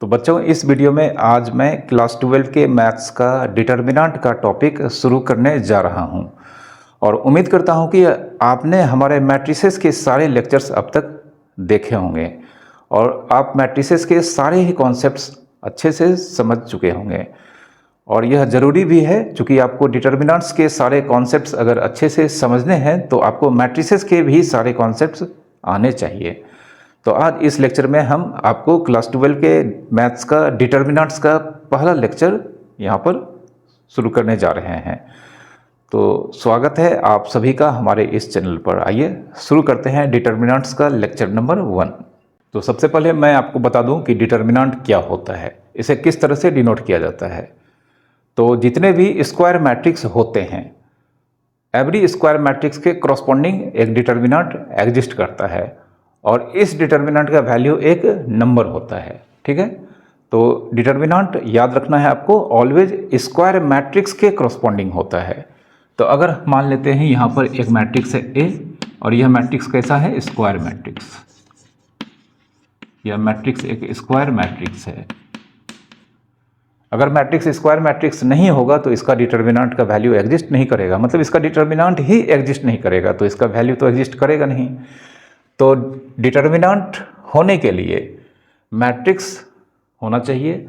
तो बच्चों, इस वीडियो में आज मैं क्लास 12 के मैथ्स का डिटर्मिनेंट का टॉपिक शुरू करने जा रहा हूं और उम्मीद करता हूं कि आपने हमारे मैट्रिसेस के सारे लेक्चर्स अब तक देखे होंगे और आप मैट्रिसेस के सारे ही कॉन्सेप्ट्स अच्छे से समझ चुके होंगे। और यह ज़रूरी भी है, क्योंकि आपको डिटर्मिनेंट्स के सारे कॉन्सेप्ट्स अगर अच्छे से समझने हैं तो आपको मैट्रिसेस के भी सारे कॉन्सेप्ट्स आने चाहिए। तो आज इस लेक्चर में हम आपको क्लास 12 के मैथ्स का डिटर्मिनेंट्स का पहला लेक्चर यहाँ पर शुरू करने जा रहे हैं। तो स्वागत है आप सभी का हमारे इस चैनल पर। आइए शुरू करते हैं डिटर्मिनेंट्स का लेक्चर नंबर 1। तो सबसे पहले मैं आपको बता दूं कि डिटर्मिनेंट क्या होता है, इसे किस तरह से डिनोट किया जाता है। तो जितने भी स्क्वायर मैट्रिक्स होते हैं, एवरी स्क्वायर मैट्रिक्स के करस्पॉन्डिंग एक डिटर्मिनेंट एग्जिस्ट करता है और इस डिटर्मिनेंट का वैल्यू एक नंबर होता है। ठीक है, तो डिटर्मिनेंट याद रखना है आपको, ऑलवेज स्क्वायर मैट्रिक्स के करस्पॉन्डिंग होता है। तो अगर मान लेते हैं यहाँ पर एक मैट्रिक्स है ए और यह मैट्रिक्स कैसा है, स्क्वायर मैट्रिक्स। यह मैट्रिक्स एक स्क्वायर मैट्रिक्स है। अगर मैट्रिक्स स्क्वायर मैट्रिक्स नहीं होगा तो इसका डिटर्मिनेंट का वैल्यू एग्जिस्ट नहीं करेगा, मतलब इसका डिटर्मिनेंट ही एग्जिस्ट नहीं करेगा, तो इसका वैल्यू तो एग्जिस्ट करेगा नहीं। तो डिटर्मिनेंट होने के लिए मैट्रिक्स होना चाहिए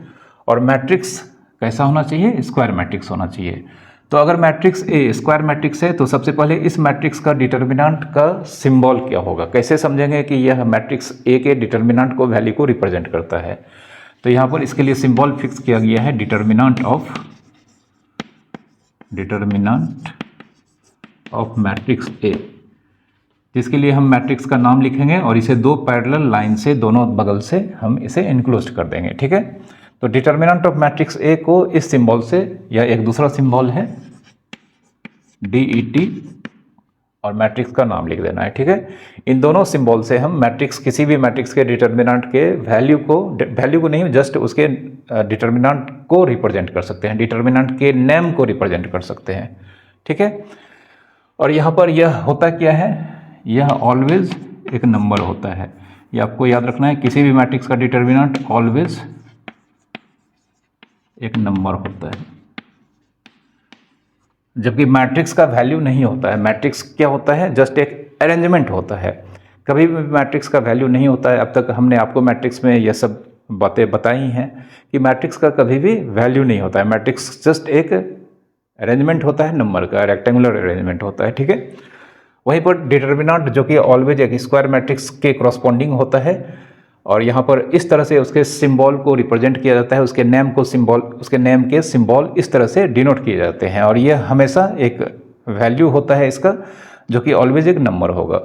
और मैट्रिक्स कैसा होना चाहिए, स्क्वायर मैट्रिक्स होना चाहिए। तो अगर मैट्रिक्स ए स्क्वायर मैट्रिक्स है तो सबसे पहले इस मैट्रिक्स का डिटर्मिनेंट का सिंबल क्या होगा, कैसे समझेंगे कि यह मैट्रिक्स ए के डिटर्मिनेंट को वैल्यू को रिप्रेजेंट करता है। तो यहाँ पर इसके लिए सिंबल फिक्स किया गया है डिटर्मिनेंट ऑफ मैट्रिक्स ए, जिसके लिए हम मैट्रिक्स का नाम लिखेंगे और इसे दो पैरेलल लाइन से दोनों बगल से हम इसे इनक्लोज कर देंगे। ठीक है, तो डिटर्मिनेंट ऑफ मैट्रिक्स ए को इस सिंबल से, या एक दूसरा सिंबल है DET, और मैट्रिक्स का नाम लिख देना है। ठीक है, इन दोनों सिंबल से हम मैट्रिक्स, किसी भी मैट्रिक्स के डिटर्मिनेंट के वैल्यू को नहीं, जस्ट उसके डिटर्मिनेंट को रिप्रेजेंट कर सकते हैं, डिटर्मिनेंट के नेम को रिप्रेजेंट कर सकते हैं। ठीक है, और यहाँ पर यह होता क्या है, यह ऑलवेज एक नंबर होता है। यह आपको याद रखना है, किसी भी मैट्रिक्स का डिटर्मिनेंट ऑलवेज एक नंबर होता है, जबकि मैट्रिक्स का वैल्यू नहीं होता है। मैट्रिक्स क्या होता है, जस्ट एक अरेंजमेंट होता है, कभी भी मैट्रिक्स का वैल्यू नहीं होता है। अब तक हमने आपको मैट्रिक्स में यह सब बातें बताई हैं कि मैट्रिक्स का कभी भी वैल्यू नहीं होता है। मैट्रिक्स जस्ट एक अरेंजमेंट होता है, नंबर का रेक्टेंगुलर अरेंजमेंट होता है। ठीक है, वहीं पर डिटर्मिनेंट जो कि ऑलवेज एक स्क्वायर मैट्रिक्स के करस्पॉन्डिंग होता है और यहाँ पर इस तरह से उसके सिंबल को रिप्रेजेंट किया जाता है, उसके नेम के सिंबल इस तरह से डिनोट किए जाते हैं और यह हमेशा एक वैल्यू होता है इसका, जो कि ऑलवेज एक नंबर होगा।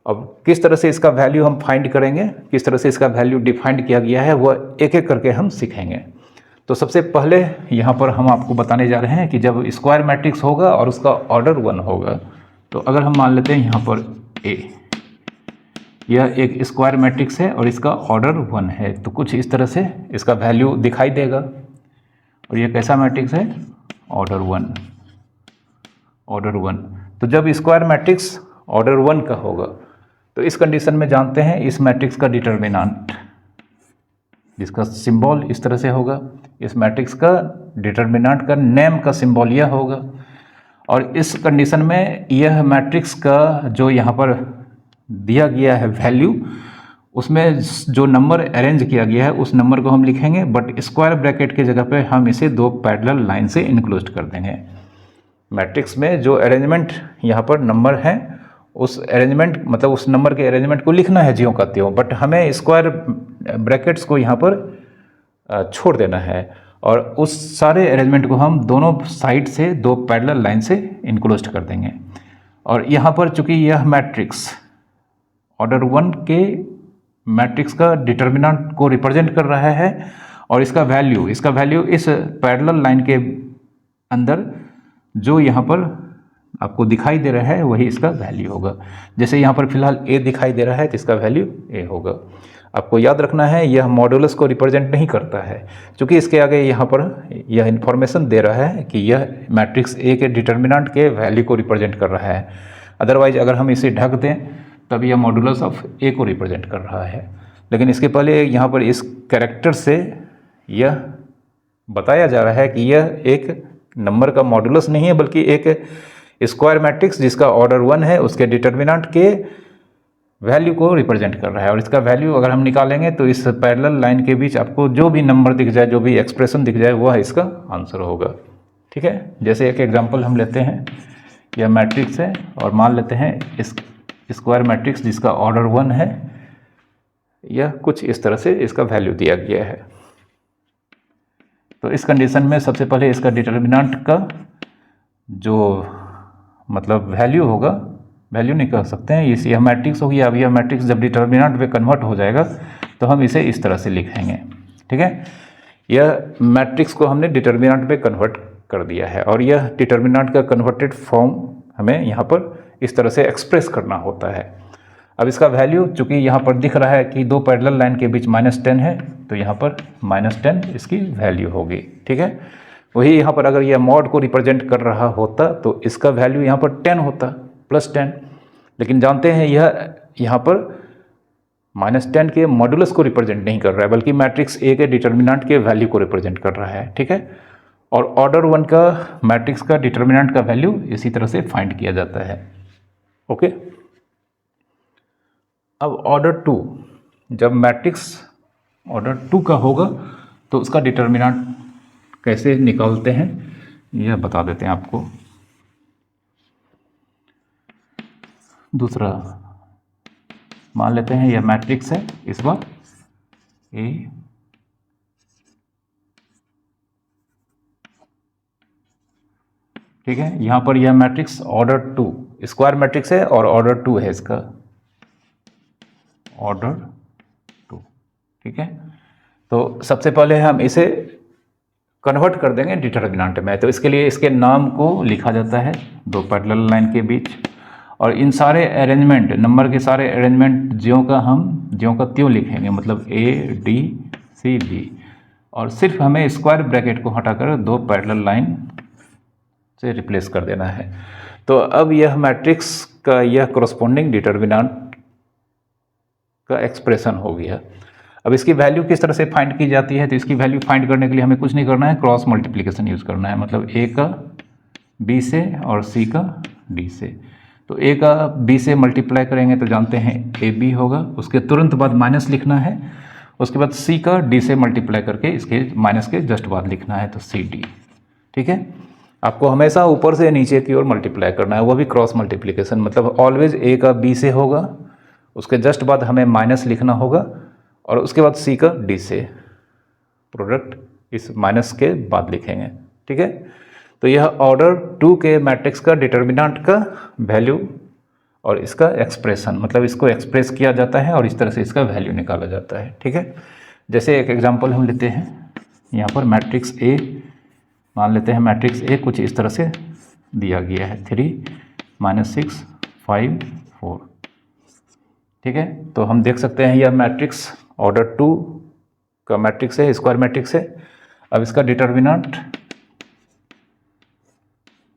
अब किस तरह से इसका वैल्यू हम फाइंड करेंगे, किस तरह से इसका वैल्यू डिफाइंड किया गया है, वह एक एक करके हम सीखेंगे। तो सबसे पहले यहाँ पर हम आपको बताने जा रहे हैं कि जब स्क्वायर मैट्रिक्स होगा और उसका ऑर्डर 1 होगा, तो अगर हम मान लेते हैं यहाँ पर ए, यह एक स्क्वायर मैट्रिक्स है और इसका ऑर्डर 1 है, तो कुछ इस तरह से इसका वैल्यू दिखाई देगा। और यह कैसा मैट्रिक्स है, ऑर्डर 1। तो जब स्क्वायर मैट्रिक्स ऑर्डर 1 का होगा तो इस कंडीशन में जानते हैं इस मैट्रिक्स का डिटर्मिनेंट, जिसका सिंबल इस तरह से होगा, इस मैट्रिक्स का डिटर्मिनेंट का नेम का सिंबल यह होगा। और इस कंडीशन में यह मैट्रिक्स का जो यहाँ पर दिया गया है वैल्यू, उसमें जो नंबर अरेंज किया गया है उस नंबर को हम लिखेंगे, बट स्क्वायर ब्रैकेट के जगह पे हम इसे दो पैरेलल लाइन से इनक्लोज कर देंगे। मैट्रिक्स में जो अरेंजमेंट यहाँ पर नंबर है, उस अरेंजमेंट, मतलब उस नंबर के अरेंजमेंट को लिखना है ज्यों का त्यों, बट हमें स्क्वायर ब्रैकेट्स को यहाँ पर छोड़ देना है और उस सारे अरेंजमेंट को हम दोनों साइड से दो पैरेलल लाइन से इनक्लोज कर देंगे। और यहाँ पर चूंकि यह मैट्रिक्स ऑर्डर 1 के मैट्रिक्स का डिटर्मिनेंट को रिप्रेजेंट कर रहा है और इसका वैल्यू इस पैरेलल लाइन के अंदर जो यहाँ पर आपको दिखाई दे रहा है वही इसका वैल्यू होगा। जैसे यहाँ पर फिलहाल ए दिखाई दे रहा है तो इसका वैल्यू ए होगा। आपको याद रखना है यह मॉडुलस को रिप्रेजेंट नहीं करता है, क्योंकि इसके आगे यहाँ पर यह इन्फॉर्मेशन दे रहा है कि यह मैट्रिक्स ए के डिटर्मिनेंट के वैल्यू को रिप्रेजेंट कर रहा है। अदरवाइज अगर हम इसे ढक दें तब यह मॉडुलस ऑफ ए को रिप्रेजेंट कर रहा है। लेकिन इसके पहले यहाँ पर इस कैरेक्टर से यह बताया जा रहा है कि यह एक नंबर का मॉडुलस नहीं है, बल्कि एक स्क्वायर मैट्रिक्स जिसका ऑर्डर 1 है उसके डिटर्मिनेंट के वैल्यू को रिप्रेजेंट कर रहा है। और इसका वैल्यू अगर हम निकालेंगे तो इस पैरेलल लाइन के बीच आपको जो भी नंबर दिख जाए, जो भी एक्सप्रेशन दिख जाए, वह इसका आंसर होगा। ठीक है, जैसे एक एग्जांपल हम लेते हैं, यह मैट्रिक्स है और मान लेते हैं इस स्क्वायर मैट्रिक्स जिसका ऑर्डर 1 है, यह कुछ इस तरह से इसका वैल्यू दिया गया है। तो इस कंडीशन में सबसे पहले इसका डिटर्मिनेंट का जो मतलब वैल्यू होगा, वैल्यू नहीं कह सकते हैं, इस यह मैट्रिक्स होगी। अब यह मैट्रिक्स जब डिटर्मिनेंट पे कन्वर्ट हो जाएगा तो हम इसे इस तरह से लिखेंगे। ठीक है, यह मैट्रिक्स को हमने डिटर्मिनेंट पे कन्वर्ट कर दिया है और यह डिटर्मिनेंट का कन्वर्टेड फॉर्म हमें यहाँ पर इस तरह से एक्सप्रेस करना होता है। अब इसका वैल्यू चूँकि यहाँ पर दिख रहा है कि दो पैरेलल लाइन के बीच -10 है, तो यहाँ पर -10 इसकी वैल्यू होगी। ठीक है, वही यहाँ पर अगर यह मॉड को रिप्रेजेंट कर रहा होता तो इसका वैल्यू यहाँ पर 10 होता, +10। लेकिन जानते हैं यह यहाँ पर -10 के मॉडुलस को रिप्रेजेंट नहीं कर रहा है, बल्कि मैट्रिक्स ए के डिटर्मिनेंट के वैल्यू को रिप्रेजेंट कर रहा है। ठीक है, और ऑर्डर 1 का मैट्रिक्स का डिटर्मिनेंट का वैल्यू इसी तरह से फाइंड किया जाता है। ओके, अब ऑर्डर 2, जब मैट्रिक्स ऑर्डर 2 का होगा तो उसका डिटर्मिनेंट कैसे निकालते हैं यह बता देते हैं आपको। दूसरा मान लेते हैं यह मैट्रिक्स है, इस बार ए ठीक है, यहाँ पर यह मैट्रिक्स ऑर्डर 2 स्क्वायर मैट्रिक्स है और ऑर्डर 2 है इसका, ऑर्डर 2। ठीक है, तो सबसे पहले हम इसे कन्वर्ट कर देंगे डिटर्मिनेंट में। तो इसके लिए इसके नाम को लिखा जाता है दो पैरेलल लाइन के बीच, और इन सारे अरेंजमेंट, नंबर के सारे अरेंजमेंट ज्यों का त्यों लिखेंगे, मतलब ADCB, और सिर्फ हमें स्क्वायर ब्रैकेट को हटाकर दो पैरेलल लाइन से रिप्लेस कर देना है। तो अब यह मैट्रिक्स का यह कॉरस्पॉन्डिंग डिटर्मिनेंट का एक्सप्रेशन हो गया। अब इसकी वैल्यू किस तरह से फाइंड की जाती है, तो इसकी वैल्यू फाइंड करने के लिए हमें कुछ नहीं करना है, क्रॉस मल्टीप्लिकेशन यूज़ करना है। मतलब A का B से और C का D से। तो A का B से मल्टीप्लाई करेंगे तो जानते हैं AB होगा, उसके तुरंत बाद माइनस लिखना है, उसके बाद C का D से मल्टीप्लाई करके इसके माइनस के जस्ट बाद लिखना है, तो CD। ठीक है, आपको हमेशा ऊपर से नीचे की ओर मल्टीप्लाई करना है, वह भी क्रॉस मल्टीप्लिकेशन। मतलब ऑलवेज A का B से होगा, उसके जस्ट बाद हमें माइनस लिखना होगा, और उसके बाद C का D से प्रोडक्ट इस माइनस के बाद लिखेंगे। ठीक है, तो यह ऑर्डर 2 के मैट्रिक्स का डिटर्मिनेंट का वैल्यू और इसका एक्सप्रेशन, मतलब इसको एक्सप्रेस किया जाता है और इस तरह से इसका वैल्यू निकाला जाता है। ठीक है, जैसे एक एग्जांपल हम लेते हैं, यहाँ पर मैट्रिक्स A मान लेते हैं, मैट्रिक्स A कुछ इस तरह से दिया गया है, 3 -6 5 4। ठीक है, तो हम देख सकते हैं यह मैट्रिक्स ऑर्डर 2 का मैट्रिक्स है, स्क्वायर मैट्रिक्स है। अब इसका डिटर्मिनेंट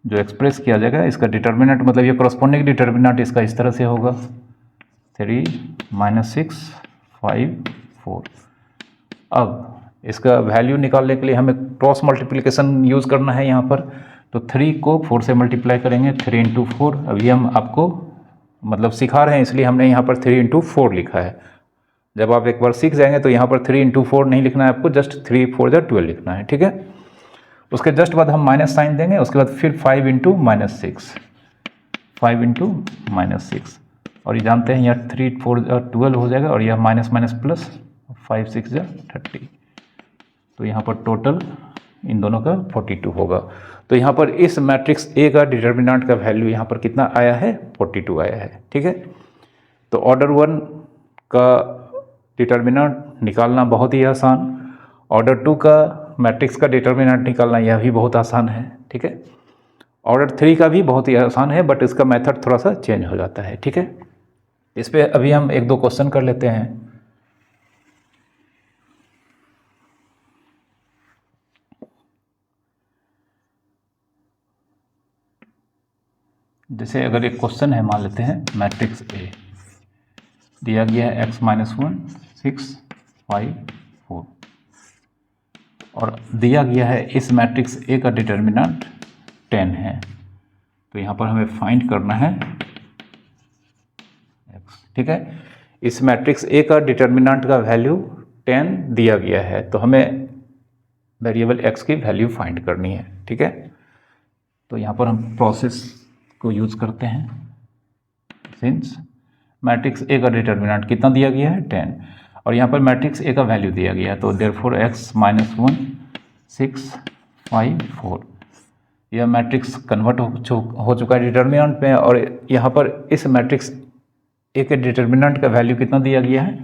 जो एक्सप्रेस किया जाएगा, इसका डिटर्मिनेंट मतलब ये कॉरस्पॉन्डिंग डिटर्मिनेंट इसका इस तरह से होगा, 3 -6 5 4। अब इसका वैल्यू निकालने के लिए हमें क्रॉस मल्टीप्लिकेशन यूज़ करना है यहाँ पर। तो 3 को 4 से मल्टीप्लाई करेंगे, 3 × 4। अभी हम आपको मतलब सिखा रहे हैं, इसलिए हमने यहाँ पर 3 × 4 लिखा है। जब आप एक बार सीख जाएंगे तो यहाँ पर 3 × 4 नहीं लिखना है आपको, जस्ट 3 × 4 = 12 लिखना है। ठीक है, उसके जस्ट बाद हम माइनस साइन देंगे, उसके बाद फिर 5 × -6 5 × -6, और ये जानते हैं यहाँ 3 × 4 = 12 हो जाएगा, और यह माइनस माइनस प्लस 5 × 6 = 30। तो यहाँ पर टोटल इन दोनों का 42 होगा। तो यहाँ पर इस मैट्रिक्स A का डिटर्मिनेंट का वैल्यू यहाँ पर कितना आया है, 42 आया है। ठीक है, तो ऑर्डर 1 का डिटर्मिनेंट निकालना बहुत ही आसान, ऑर्डर 2 का मैट्रिक्स का डिटर्मिनेंट निकालना यह भी बहुत आसान है। ठीक है, ऑर्डर 3 का भी बहुत ही आसान है, बट इसका मेथड थोड़ा सा चेंज हो जाता है। ठीक है, इस पर अभी हम 1-2 क्वेश्चन कर लेते हैं। जैसे अगर एक क्वेश्चन है, मान लेते हैं मैट्रिक्स A दिया गया है x -1 6 5 4 और दिया गया है इस मैट्रिक्स ए का डिटर्मिनेंट 10 है। तो यहाँ पर हमें फाइंड करना है x, ठीक है। इस मैट्रिक्स ए का डिटर्मिनेंट का वैल्यू 10 दिया गया है, तो हमें वेरिएबल x की वैल्यू फाइंड करनी है, ठीक है। तो यहाँ पर हम प्रोसेस को यूज़ करते हैं। सिंस मैट्रिक्स ए का डिटर्मिनेंट कितना दिया गया है 10 और यहाँ पर मैट्रिक्स ए का वैल्यू दिया गया है, तो देयरफॉर x - 1 6 5 4 यह मैट्रिक्स कन्वर्ट हो चुका है डिटर्मिनेंट में और यहाँ पर इस मैट्रिक्स ए के डिटर्मिनेंट का वैल्यू कितना दिया गया है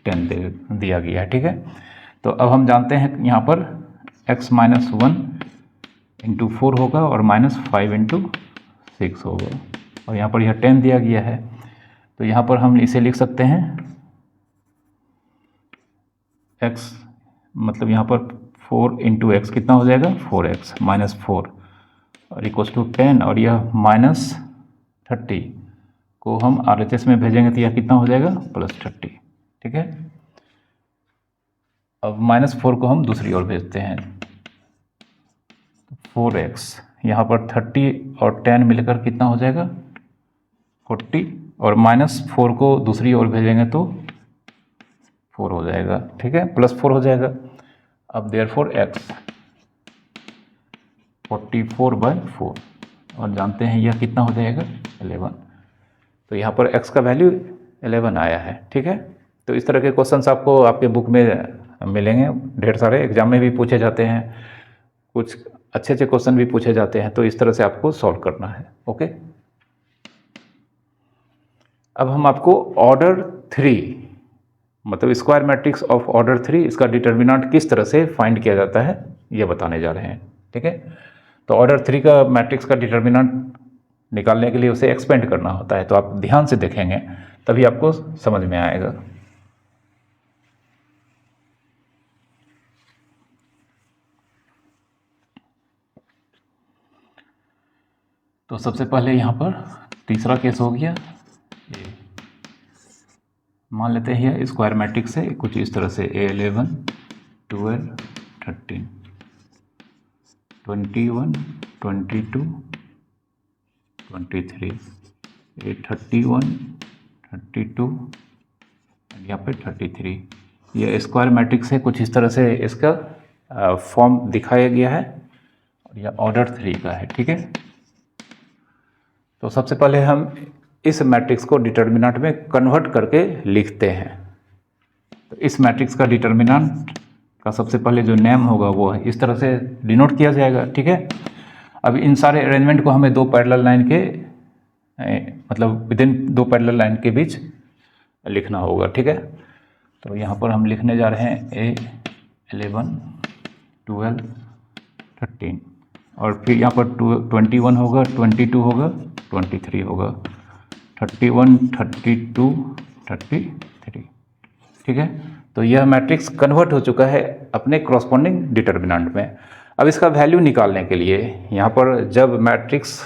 10 दिया गया है, ठीक है। तो अब हम जानते हैं यहाँ पर x - 1 × 4 होगा और -5 × 6 होगा और यहाँ पर यह 10 दिया गया है, तो यहाँ पर हम इसे लिख सकते हैं x मतलब यहाँ पर 4 × x कितना हो जाएगा 4x -4 और इक्वल्स टू 10 और यह -30 को हम RHS में भेजेंगे तो यह कितना हो जाएगा +30, ठीक है। अब -4 को हम दूसरी ओर भेजते हैं, 4x यहाँ पर 30 और 10 मिलकर कितना हो जाएगा 40 और -4 को दूसरी ओर भेजेंगे तो 4 हो जाएगा, ठीक है, +4 हो जाएगा। अब देयरफॉर x 44/4 और जानते हैं यह कितना हो जाएगा 11, तो यहाँ पर x का वैल्यू 11 आया है, ठीक है। तो इस तरह के क्वेश्चंस आपको आपके बुक में मिलेंगे, ढेर सारे एग्जाम में भी पूछे जाते हैं, कुछ अच्छे क्वेश्चन भी पूछे जाते हैं, तो इस तरह से आपको सॉल्व करना है, ओके। अब हम आपको ऑर्डर 3 मतलब स्क्वायर मैट्रिक्स ऑफ ऑर्डर 3 इसका डिटर्मिनेंट किस तरह से फाइंड किया जाता है ये बताने जा रहे हैं, ठीक है। तो ऑर्डर 3 का मैट्रिक्स का डिटर्मिनेंट निकालने के लिए उसे एक्सपेंड करना होता है, तो आप ध्यान से देखेंगे तभी आपको समझ में आएगा। तो सबसे पहले यहाँ पर तीसरा केस हो गया, ये मान लेते हैं यह स्क्वायर मैट्रिक्स है कुछ इस तरह से A11 12 13 21 22 23 A31 32 यहाँ पे 33 यह स्क्वायर मैट्रिक्स है, कुछ इस तरह से इसका फॉर्म दिखाया गया है और यह ऑर्डर 3 का है, ठीक है। तो सबसे पहले हम इस मैट्रिक्स को डिटर्मिनेंट में कन्वर्ट करके लिखते हैं। तो इस मैट्रिक्स का डिटर्मिनेंट का सबसे पहले जो नेम होगा वो इस तरह से डिनोट किया जाएगा, ठीक है। अब इन सारे अरेंजमेंट को हमें 2 पैरेलल लाइन के मतलब विदिन 2 पैरेलल लाइन के बीच लिखना होगा, ठीक है। तो यहाँ पर हम लिखने जा रहे हैं A11 12 13 और फिर यहाँ पर 21 होगा 22 होगा 23 होगा 31 32 33, ठीक है। तो यह मैट्रिक्स कन्वर्ट हो चुका है अपने कॉरस्पॉन्डिंग डिटर्मिनेंट में। अब इसका वैल्यू निकालने के लिए यहाँ पर जब मैट्रिक्स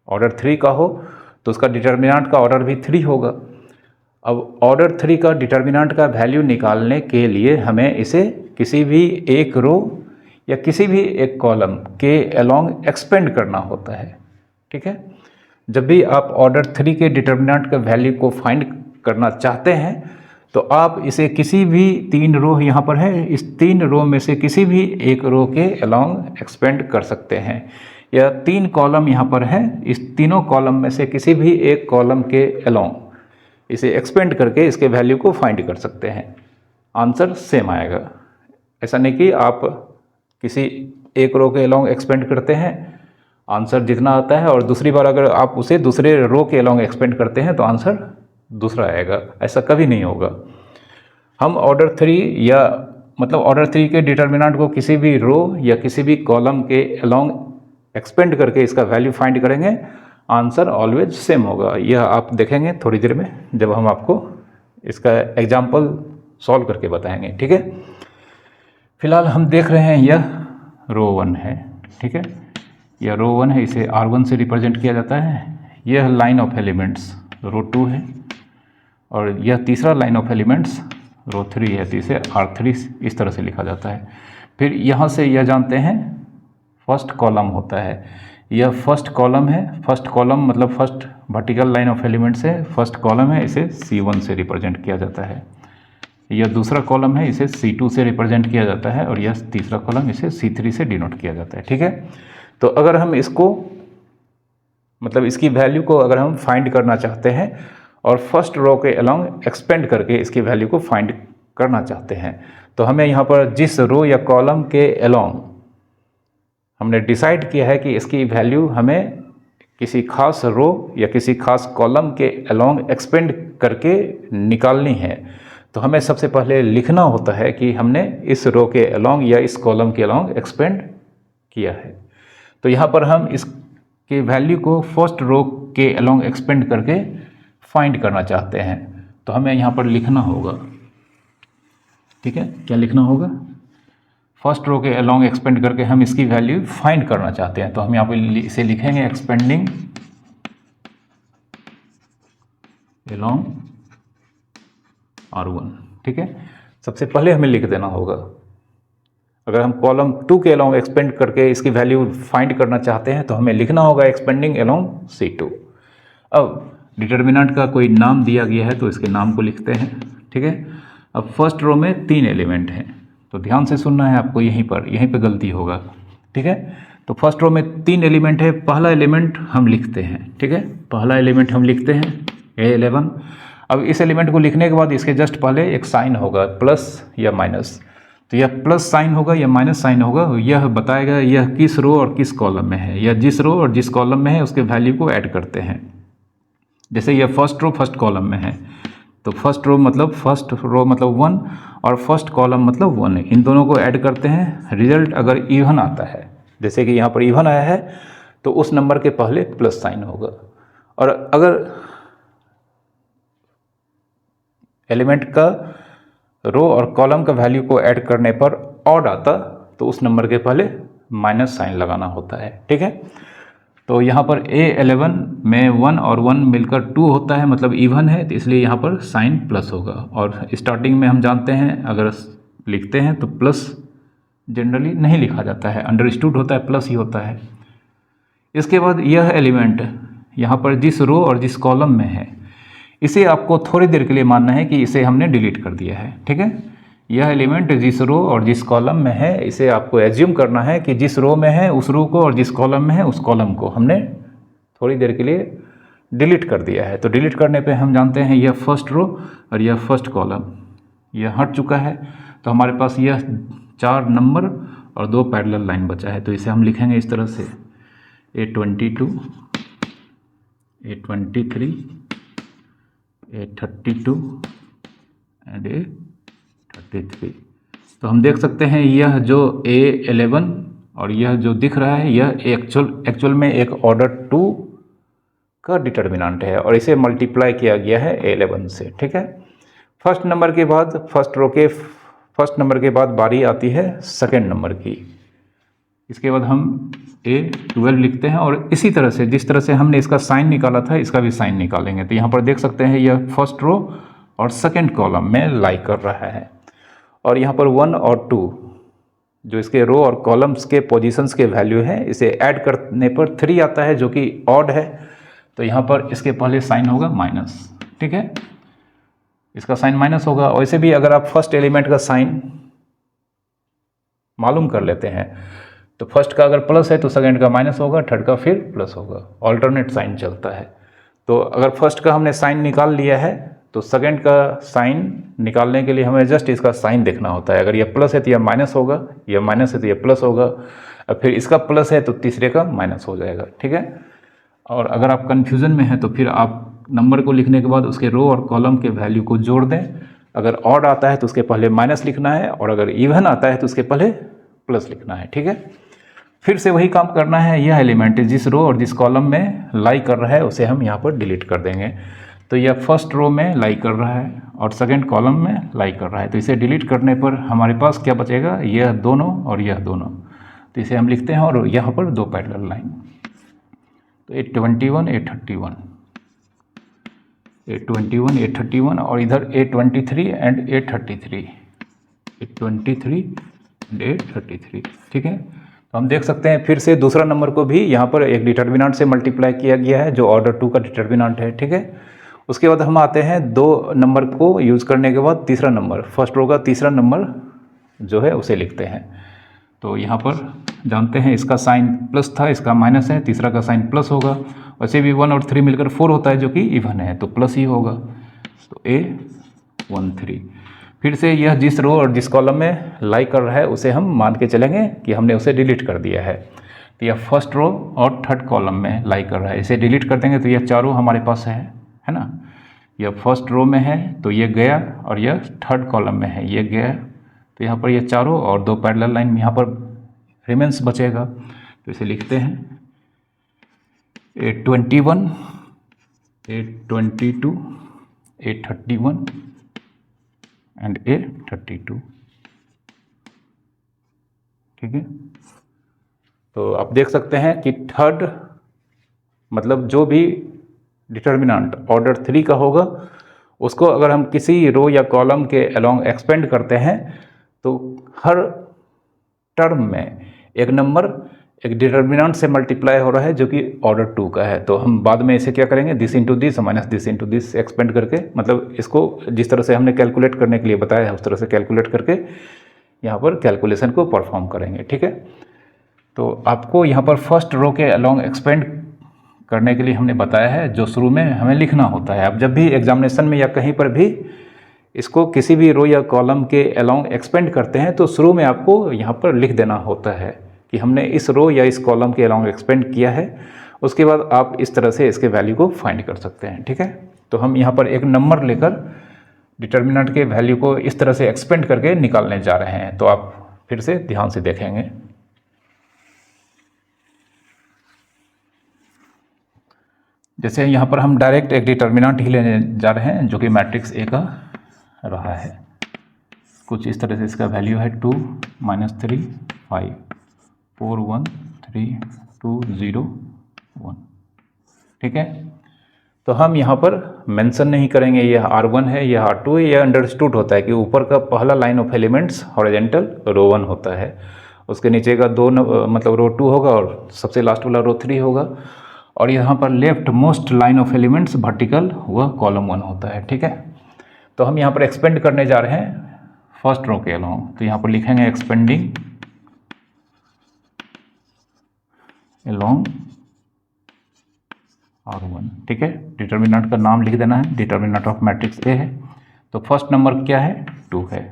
ऑर्डर 3 का हो तो उसका डिटर्मिनेंट का ऑर्डर भी 3 होगा। अब ऑर्डर 3 का डिटर्मिनेंट का वैल्यू निकालने के लिए हमें इसे किसी भी एक रो या किसी भी एक कॉलम के अलोंग एक्सपेंड करना होता है, ठीक है। जब भी आप ऑर्डर 3 के डिटर्मिनेंट का वैल्यू को फाइंड करना चाहते हैं तो आप इसे किसी भी 3 रो यहाँ पर है, इस 3 रो में से किसी भी एक रो के अलोंग एक्सपेंड कर सकते हैं। या 3 कॉलम यहाँ पर है, इस तीनों कॉलम में से किसी भी एक कॉलम के अलोंग इसे एक्सपेंड करके इसके वैल्यू को फाइंड कर सकते हैं, आंसर सेम आएगा। ऐसा नहीं कि आप किसी एक रो के अलोंग एक्सपेंड करते हैं आंसर जितना आता है और दूसरी बार अगर आप उसे दूसरे रो के अलोंग एक्सपेंड करते हैं तो आंसर दूसरा आएगा, ऐसा कभी नहीं होगा। हम ऑर्डर 3 या मतलब ऑर्डर 3 के डिटर्मिनेंट को किसी भी रो या किसी भी कॉलम के अलोंग एक्सपेंड करके इसका वैल्यू फाइंड करेंगे, आंसर ऑलवेज सेम होगा। यह आप देखेंगे थोड़ी देर में जब हम आपको इसका एग्जाम्पल सॉल्व करके बताएंगे, ठीक है। फिलहाल हम देख रहे हैं यह रो 1 है, ठीक है। यह रो 1 है, इसे R1 से रिप्रेजेंट किया जाता है। यह लाइन ऑफ एलिमेंट्स रो 2 है और यह तीसरा लाइन ऑफ एलिमेंट्स रो 3 है तो इसे R3 इस तरह से लिखा जाता है। फिर यहाँ से यह जानते हैं फर्स्ट कॉलम होता है, यह फर्स्ट कॉलम है, फर्स्ट कॉलम मतलब first vertical line of element से फर्स्ट कॉलम है, इसे C1 से रिप्रेजेंट किया जाता है। यह दूसरा कॉलम है, इसे C2 से रिप्रेजेंट किया जाता है, और यह तीसरा कॉलम इसे C3 से डिनोट किया जाता है। ठीक है, तो अगर हम इसको मतलब इसकी वैल्यू को अगर हम फाइंड करना चाहते हैं और फर्स्ट रो के अलोंग एक्सपेंड करके इसकी वैल्यू को फाइंड करना चाहते हैं, तो हमें यहाँ पर जिस रो या कॉलम के अलोंग हमने डिसाइड किया है कि इसकी वैल्यू हमें किसी खास रो या किसी खास कॉलम के अलोंग एक्सपेंड करके निकालनी है, तो हमें सबसे पहले लिखना होता है कि हमने इस रो के अलोंग या इस कॉलम के अलोंग एक्सपेंड किया है। तो यहाँ पर हम इसके वैल्यू को फर्स्ट रो के अलोंग एक्सपेंड करके फाइंड करना चाहते हैं, तो हमें यहाँ पर लिखना होगा। ठीक है, क्या लिखना होगा? फर्स्ट रो के अलोंग एक्सपेंड करके हम इसकी वैल्यू फाइंड करना चाहते हैं, तो हम यहाँ पर इसे लिखेंगे एक्सपेंडिंग अलोंग R1। ठीक है, सबसे पहले हमें लिख देना होगा। अगर हम कॉलम 2 के अलोंग एक्सपेंड करके इसकी वैल्यू फाइंड करना चाहते हैं तो हमें लिखना होगा एक्सपेंडिंग अलोंग C2। अब डिटर्मिनेंट का कोई नाम दिया गया है तो इसके नाम को लिखते हैं। ठीक है, अब फर्स्ट रो में 3 एलिमेंट हैं, तो ध्यान से सुनना है आपको, यहीं पर गलती होगा। ठीक है, तो फर्स्ट रो में 3 एलिमेंट है, पहला एलिमेंट हम लिखते हैं। ठीक है, पहला एलिमेंट हम लिखते हैं A11। अब इस एलिमेंट को लिखने के बाद इसके जस्ट पहले एक साइन होगा, प्लस या माइनस, तो यह प्लस साइन होगा या माइनस साइन होगा, यह बताएगा यह किस रो और किस कॉलम में है, या जिस रो और जिस कॉलम में है उसके वैल्यू को ऐड करते हैं। जैसे यह फर्स्ट रो फर्स्ट कॉलम में है, तो फर्स्ट रो मतलब 1 और फर्स्ट कॉलम मतलब 1, इन दोनों को ऐड करते हैं। रिजल्ट अगर इवन आता है, जैसे कि यहाँ पर इवन आया है, तो उस नंबर के पहले प्लस साइन होगा, और अगर एलिमेंट का रो और कॉलम का वैल्यू को ऐड करने पर ऑड आता तो उस नंबर के पहले माइनस साइन लगाना होता है। ठीक है, तो यहाँ पर A11 में 1 और 1 मिलकर 2 होता है, मतलब इवन है, तो इसलिए यहाँ पर साइन प्लस होगा। और स्टार्टिंग में हम जानते हैं अगर लिखते हैं तो प्लस जनरली नहीं लिखा जाता है, अंडरस्टूड होता है, प्लस ही होता है। इसके बाद यह एलिमेंट यहाँ पर जिस रो और जिस कॉलम में है, इसे आपको थोड़ी देर के लिए मानना है कि इसे हमने डिलीट कर दिया है। ठीक है, यह एलिमेंट जिस रो और जिस कॉलम में है, इसे आपको एज्यूम करना है कि जिस रो में है उस रो को, और जिस कॉलम में है उस कॉलम को हमने थोड़ी देर के लिए डिलीट कर दिया है। तो डिलीट करने पे हम जानते हैं यह फर्स्ट रो और यह फर्स्ट कॉलम यह हट चुका है, तो हमारे पास यह 4 नंबर और 2 पैरेलल लाइन बचा है। तो इसे हम लिखेंगे इस तरह से A22, A23, A32 and A33। तो हम देख सकते हैं यह जो A11 और यह जो दिख रहा है यह एक्चुअल में एक ऑर्डर 2 का डिटर्मिनेंट है, और इसे मल्टीप्लाई किया गया है A11 से। ठीक है, फर्स्ट नंबर के बाद फर्स्ट नंबर के बाद बारी आती है सेकेंड नंबर की। इसके बाद हम A12 लिखते हैं, और इसी तरह से जिस तरह से हमने इसका साइन निकाला था इसका भी साइन निकालेंगे। तो यहाँ पर देख सकते हैं यह फर्स्ट रो और सेकेंड कॉलम में लाई कर रहा है, और यहाँ पर 1 और 2 जो इसके रो और कॉलम्स के पोजीशंस के वैल्यू है, इसे ऐड करने पर 3 आता है जो कि ऑड है, तो यहाँ पर इसके पहले साइन होगा माइनस। ठीक है, इसका साइन माइनस होगा। वैसे भी अगर आप फर्स्ट एलिमेंट का साइन मालूम कर लेते हैं तो फर्स्ट का अगर प्लस है तो सेकंड का माइनस होगा, थर्ड का फिर प्लस होगा, ऑल्टरनेट साइन चलता है। तो अगर फर्स्ट का हमने साइन निकाल लिया है तो सेकंड का साइन निकालने के लिए हमें जस्ट इसका साइन देखना होता है। अगर यह प्लस है तो यह माइनस होगा, यह माइनस है तो यह प्लस होगा, और फिर इसका प्लस है तो तीसरे का माइनस हो जाएगा। ठीक है, और अगर आप कन्फ्यूज़न में हैं तो फिर आप नंबर को लिखने के बाद उसके रो और कॉलम के वैल्यू को जोड़ दें। अगर ऑड आता है तो उसके पहले माइनस लिखना है, और अगर इवन आता है तो उसके पहले प्लस लिखना है। ठीक है, फिर से वही काम करना है। यह एलिमेंट जिस रो और जिस कॉलम में लाई कर रहा है उसे हम यहाँ पर डिलीट कर देंगे। तो यह फर्स्ट रो में लाई कर रहा है और सेकंड कॉलम में लाई कर रहा है, तो इसे डिलीट करने पर हमारे पास क्या बचेगा, यह दोनों और यह दोनों। तो इसे हम लिखते हैं, और यहाँ पर 2 पैरेलल लाइन, तो A21 A31। A21, A31 और इधर A23 and A33, A23 and A33, ठीक है। तो हम देख सकते हैं फिर से दूसरा नंबर को भी यहाँ पर एक डिटर्मिनेंट से मल्टीप्लाई किया गया है जो ऑर्डर 2 का डिटर्मिनेंट है, ठीक है। उसके बाद हम आते हैं दो नंबर को यूज़ करने के बाद तीसरा नंबर, फर्स्ट रो का तीसरा नंबर जो है उसे लिखते हैं। तो यहाँ पर जानते हैं इसका साइन प्लस था, इसका माइनस है, तीसरा का साइन प्लस होगा। वैसे भी 1 और 3 मिलकर 4 होता है जो कि इवन है, तो प्लस ही होगा। तो A13। फिर से यह जिस रो और जिस कॉलम में लाई कर रहा है उसे हम मान के चलेंगे कि हमने उसे डिलीट कर दिया है। तो यह फर्स्ट रो और थर्ड कॉलम में लाई कर रहा है, इसे डिलीट कर देंगे तो यह चारों हमारे पास है ना। यह फर्स्ट रो में है तो ये गया, और यह थर्ड कॉलम में है ये गया। तो यहाँ पर ये चारों और दो पैरेलल लाइन यहाँ पर रिमेंस बचेगा। तो इसे लिखते हैं A21, A22, A31 and A32, ठीक है। तो आप देख सकते हैं कि थर्ड मतलब जो भी डिटर्मिनेंट ऑर्डर 3 का होगा उसको अगर हम किसी रो या कॉलम के अलोंग एक्सपेंड करते हैं तो हर टर्म में एक नंबर एक डिटर्मिनेंट से मल्टीप्लाई हो रहा है जो कि ऑर्डर 2 का है। तो हम बाद में इसे क्या करेंगे, this into this minus this into this expand करके, मतलब इसको जिस तरह से हमने कैलकुलेट करने के लिए बताया है उस तरह से कैलकुलेट करके यहाँ पर कैलकुलेशन को परफॉर्म करेंगे, ठीक है। तो आपको यहाँ पर फर्स्ट रो के अलोंग एक्सपेंड करने के लिए हमने बताया है जो शुरू में हमें लिखना होता है। अब जब भी एग्जामिनेशन में या कहीं पर भी इसको किसी भी रो या कॉलम के अलोंग एक्सपेंड करते हैं तो शुरू में आपको यहाँ पर लिख देना होता है कि हमने इस रो या इस कॉलम के अलोंग एक्सपेंड किया है। उसके बाद आप इस तरह से इसके वैल्यू को फाइंड कर सकते हैं, ठीक है। तो हम यहाँ पर एक नंबर लेकर डिटर्मिनेंट के वैल्यू को इस तरह से एक्सपेंड करके निकालने जा रहे हैं। तो आप फिर से ध्यान से देखेंगे। जैसे यहाँ पर हम डायरेक्ट एक डिटर्मिनेंट ही लेने जा रहे हैं जो कि मैट्रिक्स ए का रहा है। कुछ इस तरह से इसका वैल्यू है 2 -3 5 4 1 3 2 0 1, ठीक है। तो हम यहाँ पर मेंशन नहीं करेंगे यह R1 है यह R2 है। यह अंडरस्टूड होता है कि ऊपर का पहला line of elements horizontal row 1 होता है, उसके नीचे का मतलब रो 2 होगा और सबसे लास्ट वाला रो 3 होगा, और यहाँ पर left most line of elements vertical वह कॉलम 1 होता है, ठीक है। तो हम यहाँ पर एक्सपेंड करने जा रहे हैं फर्स्ट रो के अलोंग। तो यहाँ पर लिखेंगे एक्सपेंडिंग अलोंग R1, ठीक है। डिटर्मिनेंट का नाम लिख देना है, डिटर्मिनेंट ऑफ मैट्रिक्स ए है। तो फर्स्ट नंबर क्या है 2 है,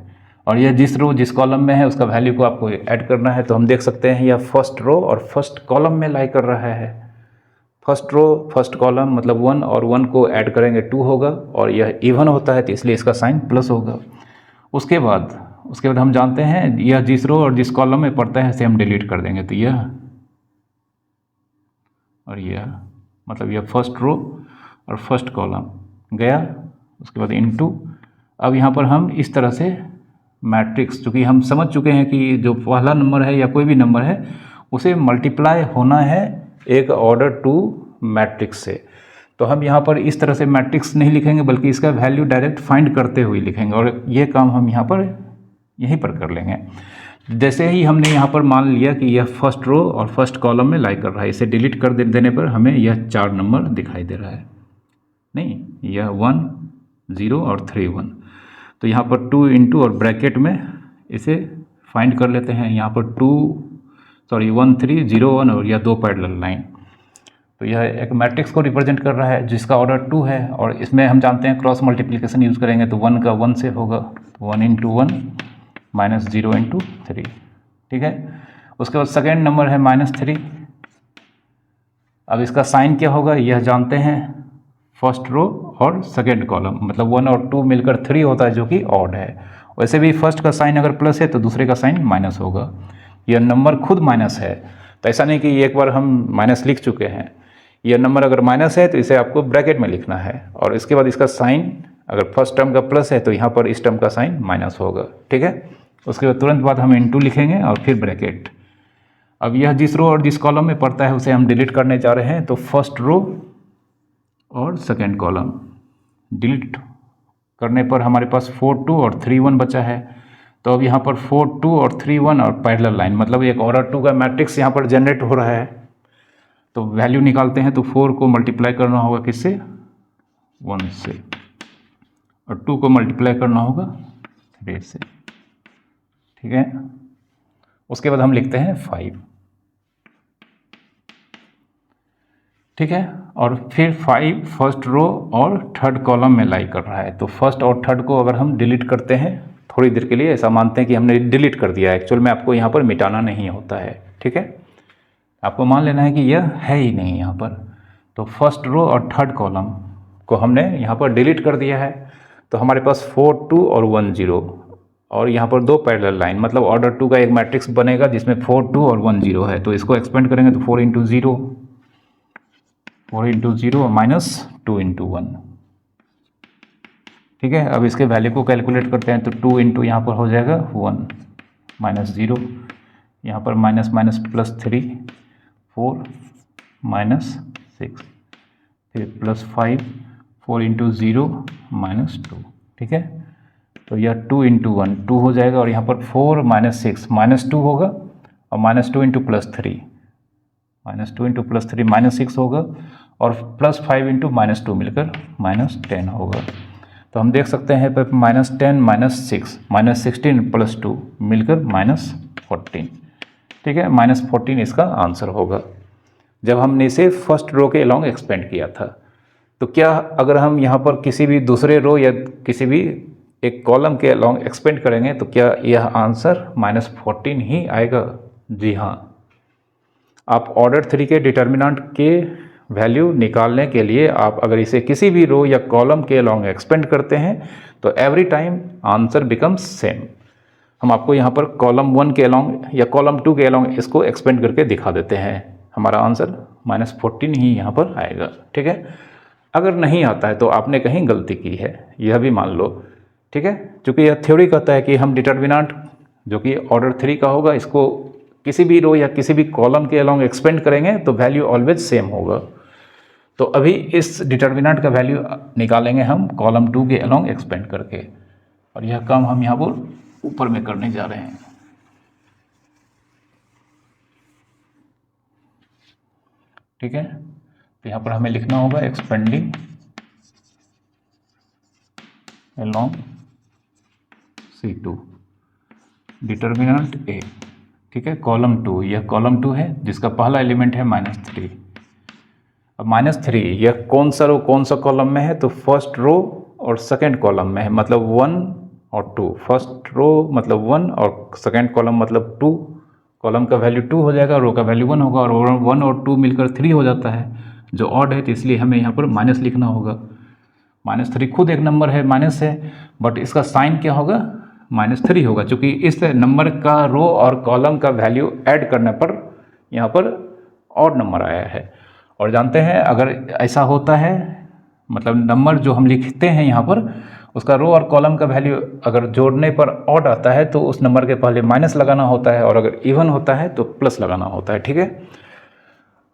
और यह जिस रो जिस कॉलम में है उसका वैल्यू को आपको ऐड करना है। तो हम देख सकते हैं यह फर्स्ट रो और फर्स्ट कॉलम में लाई कर रहा है। फर्स्ट रो फर्स्ट कॉलम मतलब 1 और 1 को ऐड करेंगे 2 होगा, और यह इवन होता है तो इसलिए इसका साइन प्लस होगा। उसके बाद हम जानते हैं यह जिस रो और जिस कॉलम में पड़ता है इसे हम डिलीट कर देंगे। तो यह और यह मतलब यह फर्स्ट रो और फर्स्ट कॉलम गया, उसके बाद इनटू। अब यहाँ पर हम इस तरह से मैट्रिक्स, चूँकि हम समझ चुके हैं कि जो पहला नंबर है या कोई भी नंबर है उसे मल्टीप्लाई होना है एक ऑर्डर 2 मैट्रिक्स से। तो हम यहाँ पर इस तरह से मैट्रिक्स नहीं लिखेंगे बल्कि इसका वैल्यू डायरेक्ट फाइंड करते हुए लिखेंगे, और ये काम हम यहाँ पर यहीं पर कर लेंगे। जैसे ही हमने यहाँ पर मान लिया कि यह फर्स्ट रो और फर्स्ट कॉलम में लाई कर रहा है, इसे डिलीट कर देने पर हमें यह 4 नंबर दिखाई दे रहा है, नहीं यह 1 0 और 3 1। तो यहाँ पर 2 इंटू और ब्रैकेट में इसे फाइंड कर लेते हैं। यहाँ पर 1 3 0 1 और यह 2 पैरेलल लाइन। तो यह एक मैट्रिक्स को रिप्रेजेंट कर रहा है जिसका ऑर्डर 2 है, और इसमें हम जानते हैं क्रॉस मल्टीप्लिकेशन यूज़ करेंगे तो 1 का 1 से होगा, तो 1 इंटू 1 माइनस 0 इंटू 3, ठीक है। उसके बाद सेकेंड नंबर है -3। अब इसका साइन क्या होगा यह जानते हैं, फर्स्ट रो और सेकेंड कॉलम मतलब 1 और 2 मिलकर 3 होता है जो कि ऑड है। वैसे भी फर्स्ट का साइन अगर प्लस है तो दूसरे का साइन माइनस होगा। यह नंबर खुद माइनस है, तो ऐसा नहीं कि एक बार हम माइनस लिख चुके हैं। यह नंबर अगर माइनस है तो इसे आपको ब्रैकेट में लिखना है, और इसके बाद इसका साइन अगर फर्स्ट टर्म का प्लस है तो यहाँ पर इस टर्म का साइन माइनस होगा, ठीक है। उसके बाद तुरंत बाद हम इनटू लिखेंगे और फिर ब्रैकेट। अब यह जिस रो और जिस कॉलम में पड़ता है उसे हम डिलीट करने जा रहे हैं। तो फर्स्ट रो और सेकेंड कॉलम डिलीट करने पर हमारे पास 4 2 और 3 1 बचा है। तो अब यहाँ पर 4 2 और 3 1 और पैरेलल लाइन, मतलब एक ऑर्डर 2 का मैट्रिक्स यहाँ पर जनरेट हो रहा है। तो वैल्यू निकालते हैं तो 4 को मल्टीप्लाई करना होगा किससे, 1 से, और 2 को मल्टीप्लाई करना होगा 3 से। ठीक है, उसके बाद हम लिखते हैं 5। ठीक है, और फिर 5 फर्स्ट रो और थर्ड कॉलम में लाई कर रहा है। तो फर्स्ट और थर्ड को अगर हम डिलीट करते हैं थोड़ी देर के लिए, ऐसा मानते हैं कि हमने डिलीट कर दिया है, एक्चुअल में आपको यहाँ पर मिटाना नहीं होता है। ठीक है, आपको मान लेना है कि यह है ही नहीं यहाँ पर। तो फर्स्ट रो और थर्ड कॉलम को हमने यहाँ पर डिलीट कर दिया है। तो हमारे पास 4 2 और 1 0 और यहाँ पर दो पैरेलल लाइन, मतलब ऑर्डर 2 का एक मैट्रिक्स बनेगा जिसमें 4 2 और 1 0 है। तो इसको एक्सपेंड करेंगे तो 4 इंटू 0 और माइनस 2 इंटू 1। ठीक है, अब इसके वैल्यू को कैलकुलेट करते हैं तो 2 इंटू यहाँ पर हो जाएगा 1 माइनस 0, यहाँ पर माइनस माइनस प्लस 3 4 माइनस 6, फिर प्लस 5 4 इंटू 0 माइनस 2। ठीक है, तो यह 2 इंटू 1 2 हो जाएगा, और यहाँ पर 4 माइनस 6 माइनस 2 होगा, और minus 2 into plus 3 minus 2 into plus 3 minus 6 होगा, और प्लस 5 इंटू माइनस 2 मिलकर माइनस 10 होगा। तो हम देख सकते हैं पर माइनस 10 माइनस 6 माइनस 16 प्लस 2 मिलकर माइनस 14। ठीक है, माइनस 14 इसका आंसर होगा जब हमने इसे फर्स्ट रो के अलॉन्ग एक्सपेंड किया था। तो क्या अगर हम यहाँ पर किसी भी दूसरे रो या किसी भी एक कॉलम के अलॉन्ग एक्सपेंड करेंगे तो क्या यह आंसर माइनस 14 ही आएगा? जी हाँ, आप ऑर्डर 3 के डिटर्मिनेंट के वैल्यू निकालने के लिए आप अगर इसे किसी भी रो या कॉलम के अलॉन्ग एक्सपेंड करते हैं तो every time answer becomes same. हम आपको यहाँ पर कॉलम 1 के अलॉन्ग या कॉलम 2 के अलॉन्ग इसको एक्सपेंड करके दिखा देते हैं, हमारा आंसर माइनस 14 ही यहाँ पर आएगा। ठीक है, अगर नहीं आता है तो आपने कहीं गलती की है, यह भी मान लो। ठीक है, चूँकि यह थ्योरी कहता है कि हम डिटर्मिनेंट जो कि ऑर्डर 3 का होगा इसको किसी भी रो या किसी भी कॉलम के अलॉन्ग एक्सपेंड करेंगे तो वैल्यू ऑलवेज सेम होगा। तो अभी इस डिटर्मिनेंट का वैल्यू निकालेंगे हम कॉलम 2 के अलॉन्ग एक्सपेंड करके, और यह काम हम यहाँ पर ऊपर में करने जा रहे हैं। ठीक है, तो यहाँ पर हमें लिखना होगा एक्सपेंडिंग अलॉन्ग C2 डिटर्मिनेंट ए। ठीक है, कॉलम 2, यह कॉलम 2 है जिसका पहला एलिमेंट है -3। अब -3 यह कौन सा रो कौन सा कॉलम में है? तो फर्स्ट रो और सेकंड कॉलम में है, मतलब 1 और 2। फर्स्ट रो मतलब 1 और सेकंड कॉलम मतलब 2। कॉलम का वैल्यू 2 हो जाएगा, रो का वैल्यू 1 होगा, और 1 और 2 मिलकर 3 हो जाता है जो ऑड है, तो इसलिए हमें यहाँ पर माइनस लिखना होगा। -3 खुद एक नंबर है, माइनस है, बट इसका साइन क्या होगा? -3 होगा, क्योंकि इस नंबर का रो और कॉलम का वैल्यू ऐड करने पर यहाँ पर ऑड नंबर आया है। और जानते हैं अगर ऐसा होता है, मतलब नंबर जो हम लिखते हैं यहाँ पर उसका रो और कॉलम का वैल्यू अगर जोड़ने पर ऑड आता है तो उस नंबर के पहले माइनस लगाना होता है, और अगर इवन होता है तो प्लस लगाना होता है। ठीक है,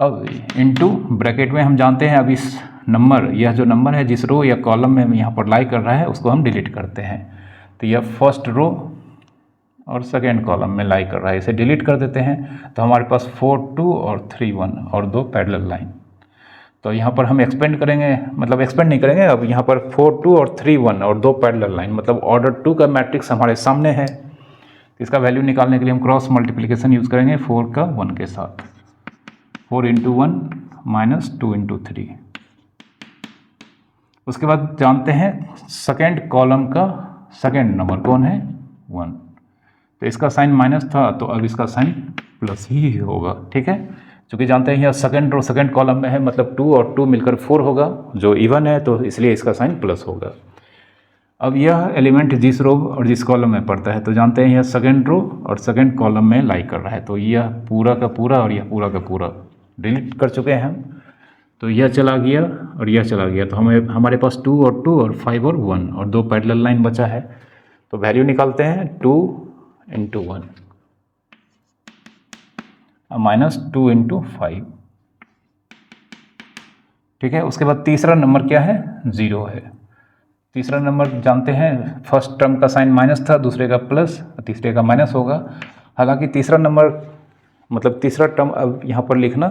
अब इनटू ब्रैकेट में हम जानते हैं अब इस नंबर, यह जो नंबर है जिस रो या कॉलम में हम यहाँ पर लाई कर रहा है उसको हम डिलीट करते हैं। तो यह फर्स्ट रो और सेकेंड कॉलम में लाई कर रहा है, इसे डिलीट कर देते हैं। तो हमारे पास 4 2 और 3 1 और दो पैरेलल लाइन। तो यहाँ पर हम एक्सपेंड करेंगे, मतलब एक्सपेंड नहीं करेंगे, अब यहाँ पर 4 2 और 3 1 और दो पैरेलल लाइन, मतलब ऑर्डर 2 का मैट्रिक्स हमारे सामने है। इसका वैल्यू निकालने के लिए हम क्रॉस मल्टीप्लिकेशन यूज़ करेंगे 4 का 1 के साथ। 4 इंटू 1 माइनस 2 इंटू 3। उसके बाद जानते हैं सेकेंड कॉलम का सेकेंड नंबर कौन है? 1। तो इसका साइन माइनस था तो अब इसका साइन प्लस ही होगा। ठीक है, क्योंकि जानते हैं यह सेकेंड रो सेकेंड कॉलम में है, मतलब 2 और 2 मिलकर 4 होगा जो इवन है, तो इसलिए इसका साइन प्लस होगा। अब यह एलिमेंट जिस रो और जिस कॉलम में पड़ता है, तो जानते हैं यह सेकेंड रो और सेकेंड कॉलम में लाई कर रहा है, तो यह पूरा का पूरा और यह पूरा का पूरा डिलीट कर चुके हैं हम। तो यह चला गया और यह चला गया, तो हमारे पास 2 और 2 और 5 और 1 और दो पैरेलल लाइन बचा है। तो वैल्यू निकालते हैं 2 इंटू 1 माइनस 2 इंटू 5। ठीक है, उसके बाद तीसरा नंबर क्या है? 0 है। तीसरा नंबर जानते हैं, फर्स्ट टर्म का साइन माइनस था, दूसरे का प्लस, तीसरे का माइनस होगा। हालांकि तीसरा नंबर मतलब तीसरा टर्म अब यहाँ पर लिखना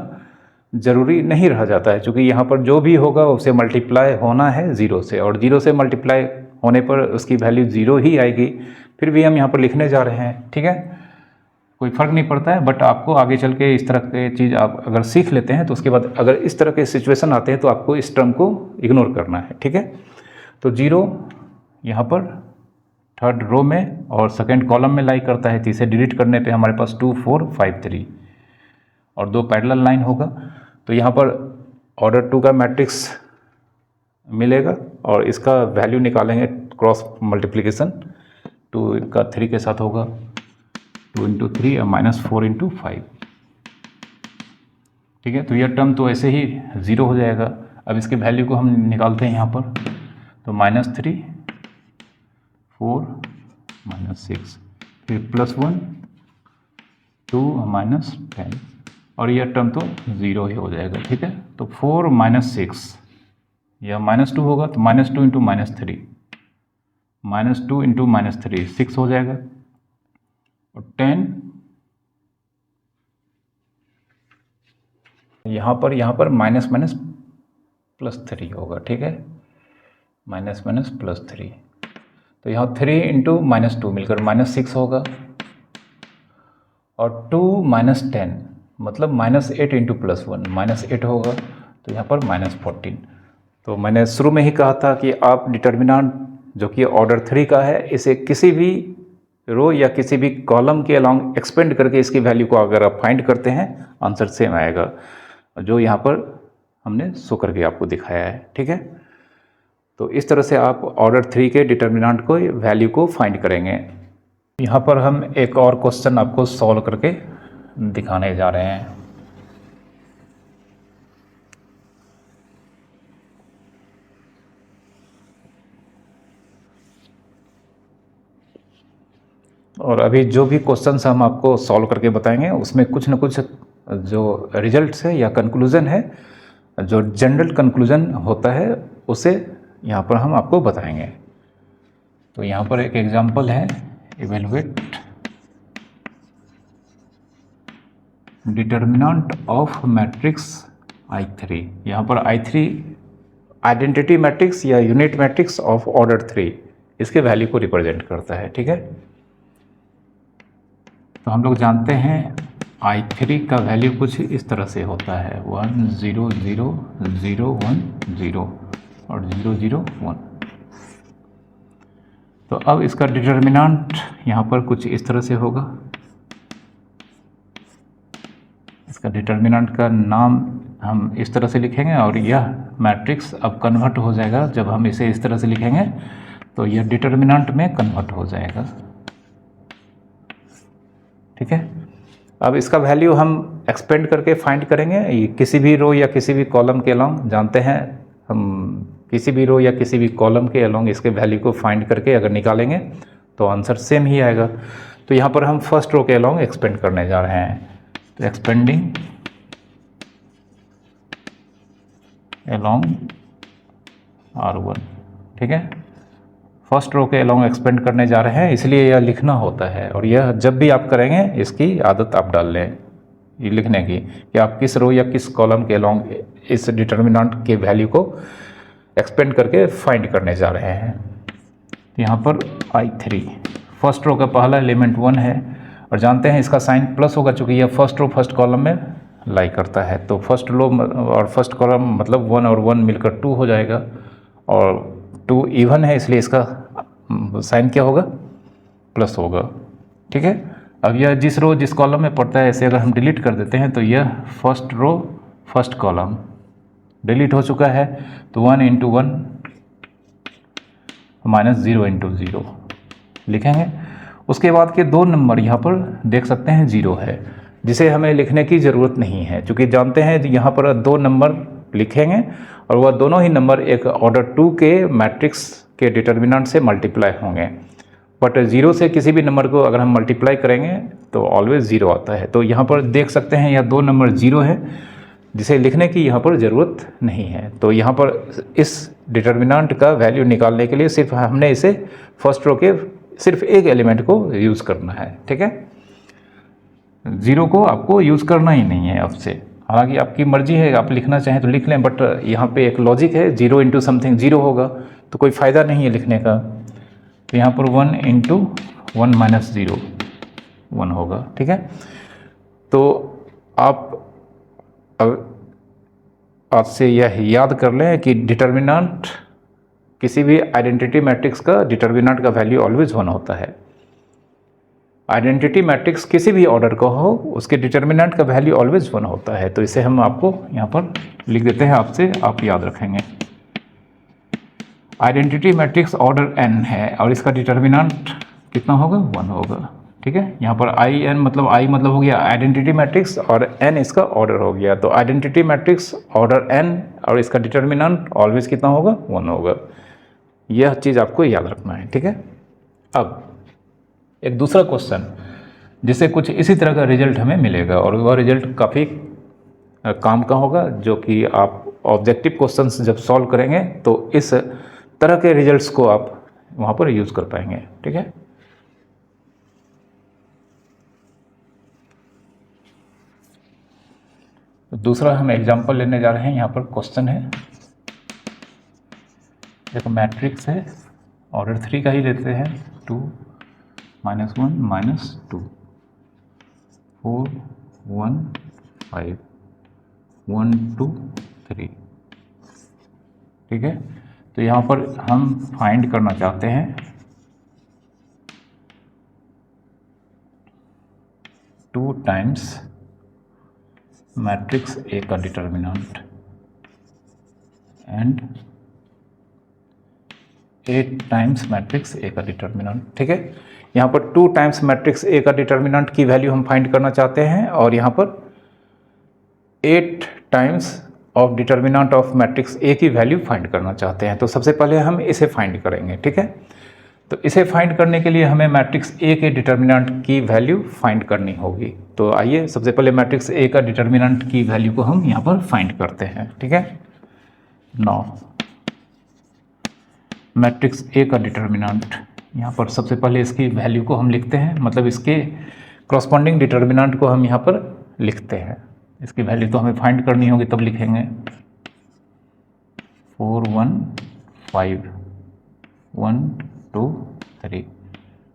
ज़रूरी नहीं रह जाता है, क्योंकि यहाँ पर जो भी होगा उसे मल्टीप्लाई होना है ज़ीरो से, और ज़ीरो से मल्टीप्लाई होने पर उसकी वैल्यू ज़ीरो ही आएगी। फिर भी हम यहाँ पर लिखने जा रहे हैं, ठीक है, कोई फ़र्क नहीं पड़ता है। बट आपको आगे चल के इस तरह के चीज़ आप अगर सीख लेते हैं तो उसके बाद अगर इस तरह के सिचुएशन आते हैं तो आपको इस टर्म को इग्नोर करना है, ठीक है। तो ज़ीरो यहाँ पर थर्ड रो में और सेकंड कॉलम में लाई करता है, तो इसे डिलीट करने पे हमारे पास 2 4 5 3 और 2 पैरेलल लाइन होगा। तो यहाँ पर ऑर्डर 2 का मैट्रिक्स मिलेगा और इसका वैल्यू निकालेंगे क्रॉस मल्टीप्लिकेशन, 2 का 3 के साथ होगा, 2 × 3 और -4 × 5, ठीक है। तो यह टर्म तो ऐसे ही ज़ीरो हो जाएगा। अब इसके वैल्यू को हम निकालते हैं यहाँ पर, तो -3 4 -6 फिर +1 2 -10 और यह टर्म तो ज़ीरो ही हो जाएगा, ठीक है। तो 4 - 6 यह -2 होगा, तो -2 × -3 -2 × -3 6 हो जाएगा, और 10 यहाँ पर माइनस +3 होगा, ठीक है, -+3। तो यहाँ 3 × -2 मिलकर -6 होगा, और 2 - 10 मतलब -8 × +1 -8 होगा, तो यहाँ पर -14। तो मैंने शुरू में ही कहा था कि आप डिटर्मिनेंट जो कि ऑर्डर 3 का है, इसे किसी भी रो या किसी भी कॉलम के अलोंग एक्सपेंड करके इसकी वैल्यू को अगर आप फाइंड करते हैं, आंसर सेम आएगा जो यहाँ पर हमने शो करके आपको दिखाया है, ठीक है। तो इस तरह से आप ऑर्डर 3 के डिटर्मिनेंट को वैल्यू को फाइंड करेंगे। यहाँ पर हम एक और क्वेश्चन आपको सॉल्व करके दिखाने जा रहे हैं। और अभी जो भी क्वेश्चंस हम आपको सॉल्व करके बताएंगे उसमें कुछ न कुछ जो रिजल्ट्स है या कंक्लूज़न है, जो जनरल कंक्लूज़न होता है, उसे यहाँ पर हम आपको बताएंगे। तो यहाँ पर एक एग्जांपल है, evaluate determinant of matrix I3। यहाँ पर I3 आइडेंटिटी मैट्रिक्स या यूनिट मैट्रिक्स ऑफ ऑर्डर 3, इसके वैल्यू को रिप्रेजेंट करता है, ठीक है। तो हम लोग जानते हैं I3 का वैल्यू कुछ इस तरह से होता है, 1 0 0 0 1 0 और 0 0 1। तो अब इसका डिटर्मिनेंट यहाँ पर कुछ इस तरह से होगा। इसका डिटर्मिनेंट का नाम हम इस तरह से लिखेंगे, और यह मैट्रिक्स अब कन्वर्ट हो जाएगा। जब हम इसे इस तरह से लिखेंगे तो यह डिटर्मिनेंट में कन्वर्ट हो जाएगा, ठीक है। अब इसका वैल्यू हम एक्सपेंड करके फाइंड करेंगे, किसी भी रो या किसी भी कॉलम के अलोंग। जानते हैं हम किसी भी रो या किसी भी कॉलम के अलोंग इसके वैल्यू को फाइंड करके अगर निकालेंगे तो आंसर सेम ही आएगा। तो यहाँ पर हम फर्स्ट रो के अलोंग एक्सपेंड करने जा रहे हैं, तो एक्सपेंडिंग अलोंग R1, ठीक है। फर्स्ट रो के अलोंग एक्सपेंड करने जा रहे हैं, इसलिए यह लिखना होता है। और यह जब भी आप करेंगे इसकी आदत आप डाल लें ये लिखने की, कि आप किस रो या किस कॉलम के अलोंग इस डिटर्मिनेंट के वैल्यू को एक्सपेंड करके फाइंड करने जा रहे हैं। यहाँ पर I3 फर्स्ट रो का पहला एलिमेंट 1 है, और जानते हैं इसका साइन प्लस होगा, चूँकि यह फर्स्ट रो फर्स्ट कॉलम में लाई करता है। तो फर्स्ट रो और फर्स्ट कॉलम मतलब 1 और 1 मिलकर 2 हो जाएगा, और 2 इवन है इसलिए इसका साइन क्या होगा, प्लस होगा, ठीक है। अब यह जिस रो जिस कॉलम में पड़ता है, ऐसे अगर हम डिलीट कर देते हैं तो यह first row first column delete हो चुका है। तो 1 × 1 -0 × 0 लिखेंगे। उसके बाद के दो नंबर यहाँ पर देख सकते हैं 0 है, जिसे हमें लिखने की ज़रूरत नहीं है, क्योंकि जानते हैं यहाँ पर 2 नंबर लिखेंगे और वह दोनों ही नंबर एक ऑर्डर 2 के मैट्रिक्स के डिटर्मिनेंट से मल्टीप्लाई होंगे। बट 0 से किसी भी नंबर को अगर हम मल्टीप्लाई करेंगे तो ऑलवेज 0 आता है। तो यहाँ पर देख सकते हैं यह 2 नंबर 0 है, जिसे लिखने की यहाँ पर ज़रूरत नहीं है। तो यहाँ पर इस डिटर्मिनेंट का वैल्यू निकालने के लिए सिर्फ हमने इसे फर्स्ट रो के सिर्फ एक एलिमेंट को यूज़ करना है, ठीक है। ज़ीरो को आपको यूज़ करना ही नहीं है आपसे, हालांकि आपकी मर्जी है, आप लिखना चाहें तो लिख लें, बट यहाँ पे एक लॉजिक है, 0 इंटू समथिंग 0 होगा, तो कोई फ़ायदा नहीं है लिखने का। तो यहाँ पर 1 इंटू 1 माइनस 0 1 होगा, ठीक है। तो आप अब आपसे यह याद कर लें कि डिटर्मिनेंट किसी भी आइडेंटिटी मैट्रिक्स का डिटर्मिनेंट का वैल्यू ऑलवेज 1 होता है। आइडेंटिटी मैट्रिक्स किसी भी ऑर्डर का हो, उसके डिटर्मिनेंट का वैल्यू ऑलवेज 1 होता है। तो इसे हम आपको यहाँ पर लिख देते हैं, आपसे आप याद रखेंगे। आइडेंटिटी मैट्रिक्स ऑर्डर n है और इसका डिटर्मिनेंट कितना होगा, 1 होगा, ठीक है। यहाँ पर i मतलब हो गया आइडेंटिटी मैट्रिक्स और n इसका ऑर्डर हो गया। तो आइडेंटिटी मैट्रिक्स ऑर्डर n और इसका डिटर्मिनेंट ऑलवेज कितना होगा, 1 होगा। यह चीज़ आपको याद रखना है, ठीक है। अब एक दूसरा क्वेश्चन जिससे कुछ इसी तरह का रिजल्ट हमें मिलेगा और वह रिजल्ट काफ़ी काम का होगा, जो कि आप ऑब्जेक्टिव क्वेश्चंस जब सॉल्व करेंगे तो इस तरह के रिजल्ट्स को आप वहाँ पर यूज़ कर पाएंगे, ठीक है। दूसरा हम एग्जांपल लेने जा रहे हैं। यहाँ पर क्वेश्चन है, एक मैट्रिक्स है, ऑर्डर 3 का ही लेते हैं, 2 -1 -2 4 1 5 1 2 3, ठीक है। तो यहाँ पर हम फाइंड करना चाहते हैं 2 टाइम्स मैट्रिक्स ए का determinant and 8 times matrix A का डिटर्मिनेंट, ठीक है। यहाँ पर 2 टाइम्स मैट्रिक्स ए का डिटर्मिनेंट की वैल्यू हम फाइंड करना चाहते हैं और यहाँ पर 8 times of determinant of matrix ए की वैल्यू फाइंड करना चाहते हैं। तो सबसे पहले हम इसे फाइंड करेंगे, ठीक है। तो इसे फाइंड करने के लिए हमें मैट्रिक्स ए के डिटर्मिनेंट की वैल्यू फाइंड करनी होगी। तो आइए सबसे पहले मैट्रिक्स ए का डिटर्मिनेंट की वैल्यू को हम यहाँ पर फाइंड करते हैं, ठीक है। 9 मैट्रिक्स ए का डिटर्मिनेंट, यहाँ पर सबसे पहले इसकी वैल्यू को हम लिखते हैं, मतलब इसके क्रॉसपॉन्डिंग डिटर्मिनेंट को हम यहाँ पर लिखते हैं। इसकी वैल्यू तो हमें फाइंड करनी होगी, तब लिखेंगे 4 1 5 1 2 3,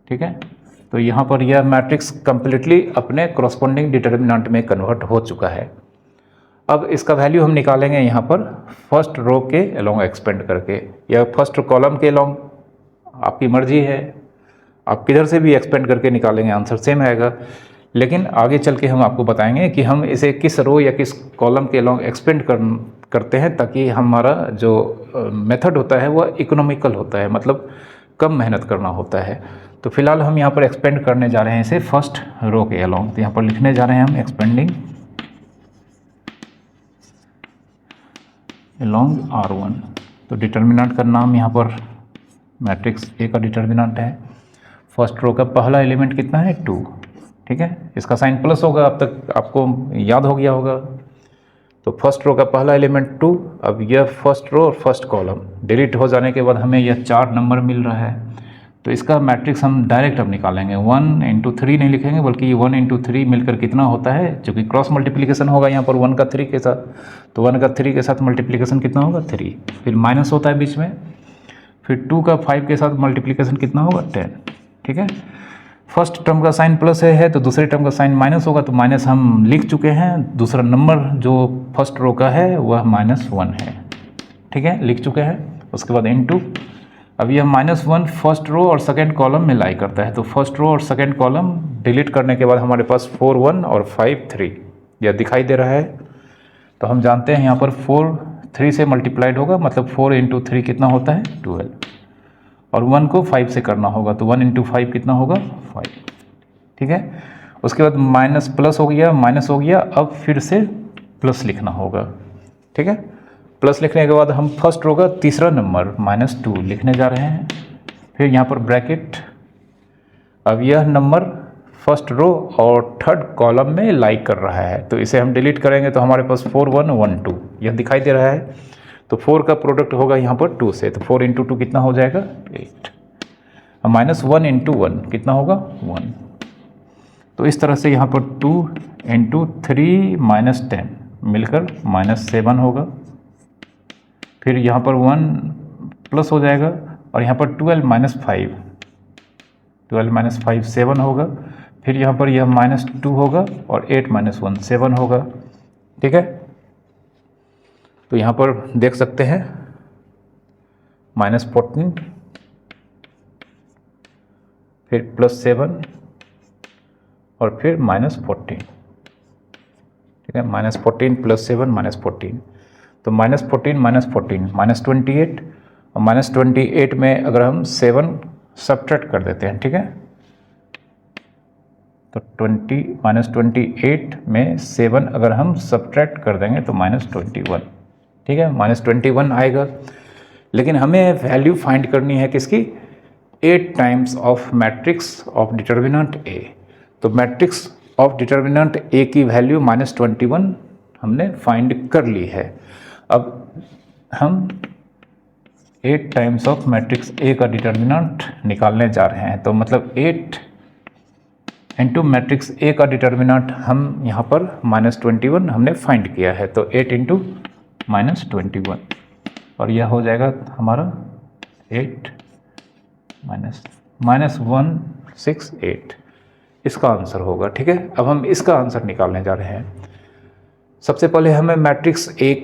ठीक है। तो यहाँ पर यह मैट्रिक्स कंप्लीटली अपने क्रॉसपॉन्डिंग डिटर्मिनेंट में कन्वर्ट हो चुका है। अब इसका वैल्यू हम निकालेंगे यहाँ पर फर्स्ट रो के अलोंग एक्सपेंड करके, या फर्स्ट कॉलम के अलोंग, आपकी मर्जी है, आप किधर से भी एक्सपेंड करके निकालेंगे, आंसर सेम आएगा। लेकिन आगे चल के हम आपको बताएंगे कि हम इसे किस रो या किस कॉलम के अलोंग एक्सपेंड करते हैं, ताकि हमारा जो मेथड होता है वह इकोनॉमिकल होता है, मतलब कम मेहनत करना होता है। तो फिलहाल हम यहाँ पर एक्सपेंड करने जा रहे हैं इसे फर्स्ट रो के अलोंग। तो यहाँ पर लिखने जा रहे हैं हम एक्सपेंडिंग अलोंग R1। तो डिटर्मिनेंट का नाम यहाँ पर मैट्रिक्स ए का डिटर्मिनेंट है। फर्स्ट रो का पहला एलिमेंट कितना है, 2, ठीक है। इसका साइन प्लस होगा, अब तक आपको याद हो गया होगा। तो फर्स्ट रो का पहला एलिमेंट 2। अब यह फर्स्ट रो और फर्स्ट कॉलम डिलीट हो जाने के बाद हमें यह 4 नंबर मिल रहा है। तो इसका मैट्रिक्स हम डायरेक्ट अब निकालेंगे, 1 इंटू 3 नहीं लिखेंगे, बल्कि ये 1 इंटू 3 मिलकर कितना होता है, जो कि क्रॉस मल्टीप्लिकेशन होगा यहाँ पर 1 का 3 के साथ। तो 1 का 3 के साथ मल्टीप्लिकेशन कितना होगा, 3, फिर माइनस होता है बीच में, फिर 2 का 5 के साथ मल्टीप्लिकेशन कितना होगा, 10, ठीक है। फर्स्ट टर्म का साइन प्लस है तो दूसरे टर्म का साइन माइनस होगा, तो माइनस हम लिख चुके हैं। दूसरा नंबर जो फर्स्ट रो का है वह -1 है, ठीक है, लिख चुके हैं। उसके बाद इनटू, अब यह -1 फर्स्ट रो और सेकंड कॉलम में लाई करता है। तो फर्स्ट रो और सेकंड कॉलम डिलीट करने के बाद हमारे पास 4 1 और 5 3 यह दिखाई दे रहा है। तो हम जानते हैं यहाँ पर 4 3 से मल्टीप्लाइड होगा, मतलब 4 इंटू 3 कितना होता है, 12, और 1 को 5 से करना होगा, तो 1 इंटू 5 कितना होगा, 5, ठीक है। उसके बाद माइनस प्लस हो गया, माइनस हो गया, अब फिर से प्लस लिखना होगा, ठीक है। प्लस लिखने के बाद हम फर्स्ट रो का तीसरा नंबर -2 लिखने जा रहे हैं, फिर यहाँ पर ब्रैकेट। अब यह नंबर फर्स्ट रो और थर्ड कॉलम में लाइक कर रहा है, तो इसे हम डिलीट करेंगे तो हमारे पास 4 1 1 2 यह दिखाई दे रहा है। तो 4 का प्रोडक्ट होगा यहाँ पर 2 से, तो 4 इंटू 2 कितना हो जाएगा 8, माइनस 1 इंटू 1 कितना होगा 1। तो इस तरह से यहाँ पर 2 इंटू 3 माइनस 10 मिलकर माइनस 7 होगा। फिर यहाँ पर 1 प्लस हो जाएगा और यहाँ पर 12 माइनस 5, 12 माइनस 5 7 होगा। फिर यहाँ पर यह माइनस 2 होगा और 8 माइनस 1 7 होगा। ठीक है, तो यहाँ पर देख सकते हैं माइनस 14, फिर प्लस 7 और फिर माइनस 14। ठीक है, माइनस 14 प्लस 7 माइनस 14, तो माइनस 14 माइनस 14 माइनस 28, और माइनस 28 में अगर हम 7 सब्ट्रैक्ट कर देते हैं, ठीक है, तो 20 माइनस 28 में 7 अगर हम सब्ट्रैक्ट कर देंगे तो माइनस 21। ठीक है, माइनस 21 आएगा। लेकिन हमें वैल्यू फाइंड करनी है किसकी, 8 times of matrix of determinant A. तो मैट्रिक्स ऑफ डिटर्मिनेंट ए की वैल्यू माइनस 21 हमने फाइंड कर ली है। अब हम 8 टाइम्स ऑफ मैट्रिक्स ए का डिटर्मिनेंट निकालने जा रहे हैं। तो मतलब 8 इंटू मैट्रिक्स ए का डिटर्मिनेंट हम यहाँ पर माइनस 21 हमने फाइंड किया है, तो 8 इंटू माइनस 21 और यह हो जाएगा हमारा 8 माइनस 168 इसका आंसर होगा। ठीक है, अब हम इसका आंसर निकालने जा रहे हैं। सबसे पहले हमें मैट्रिक्स ए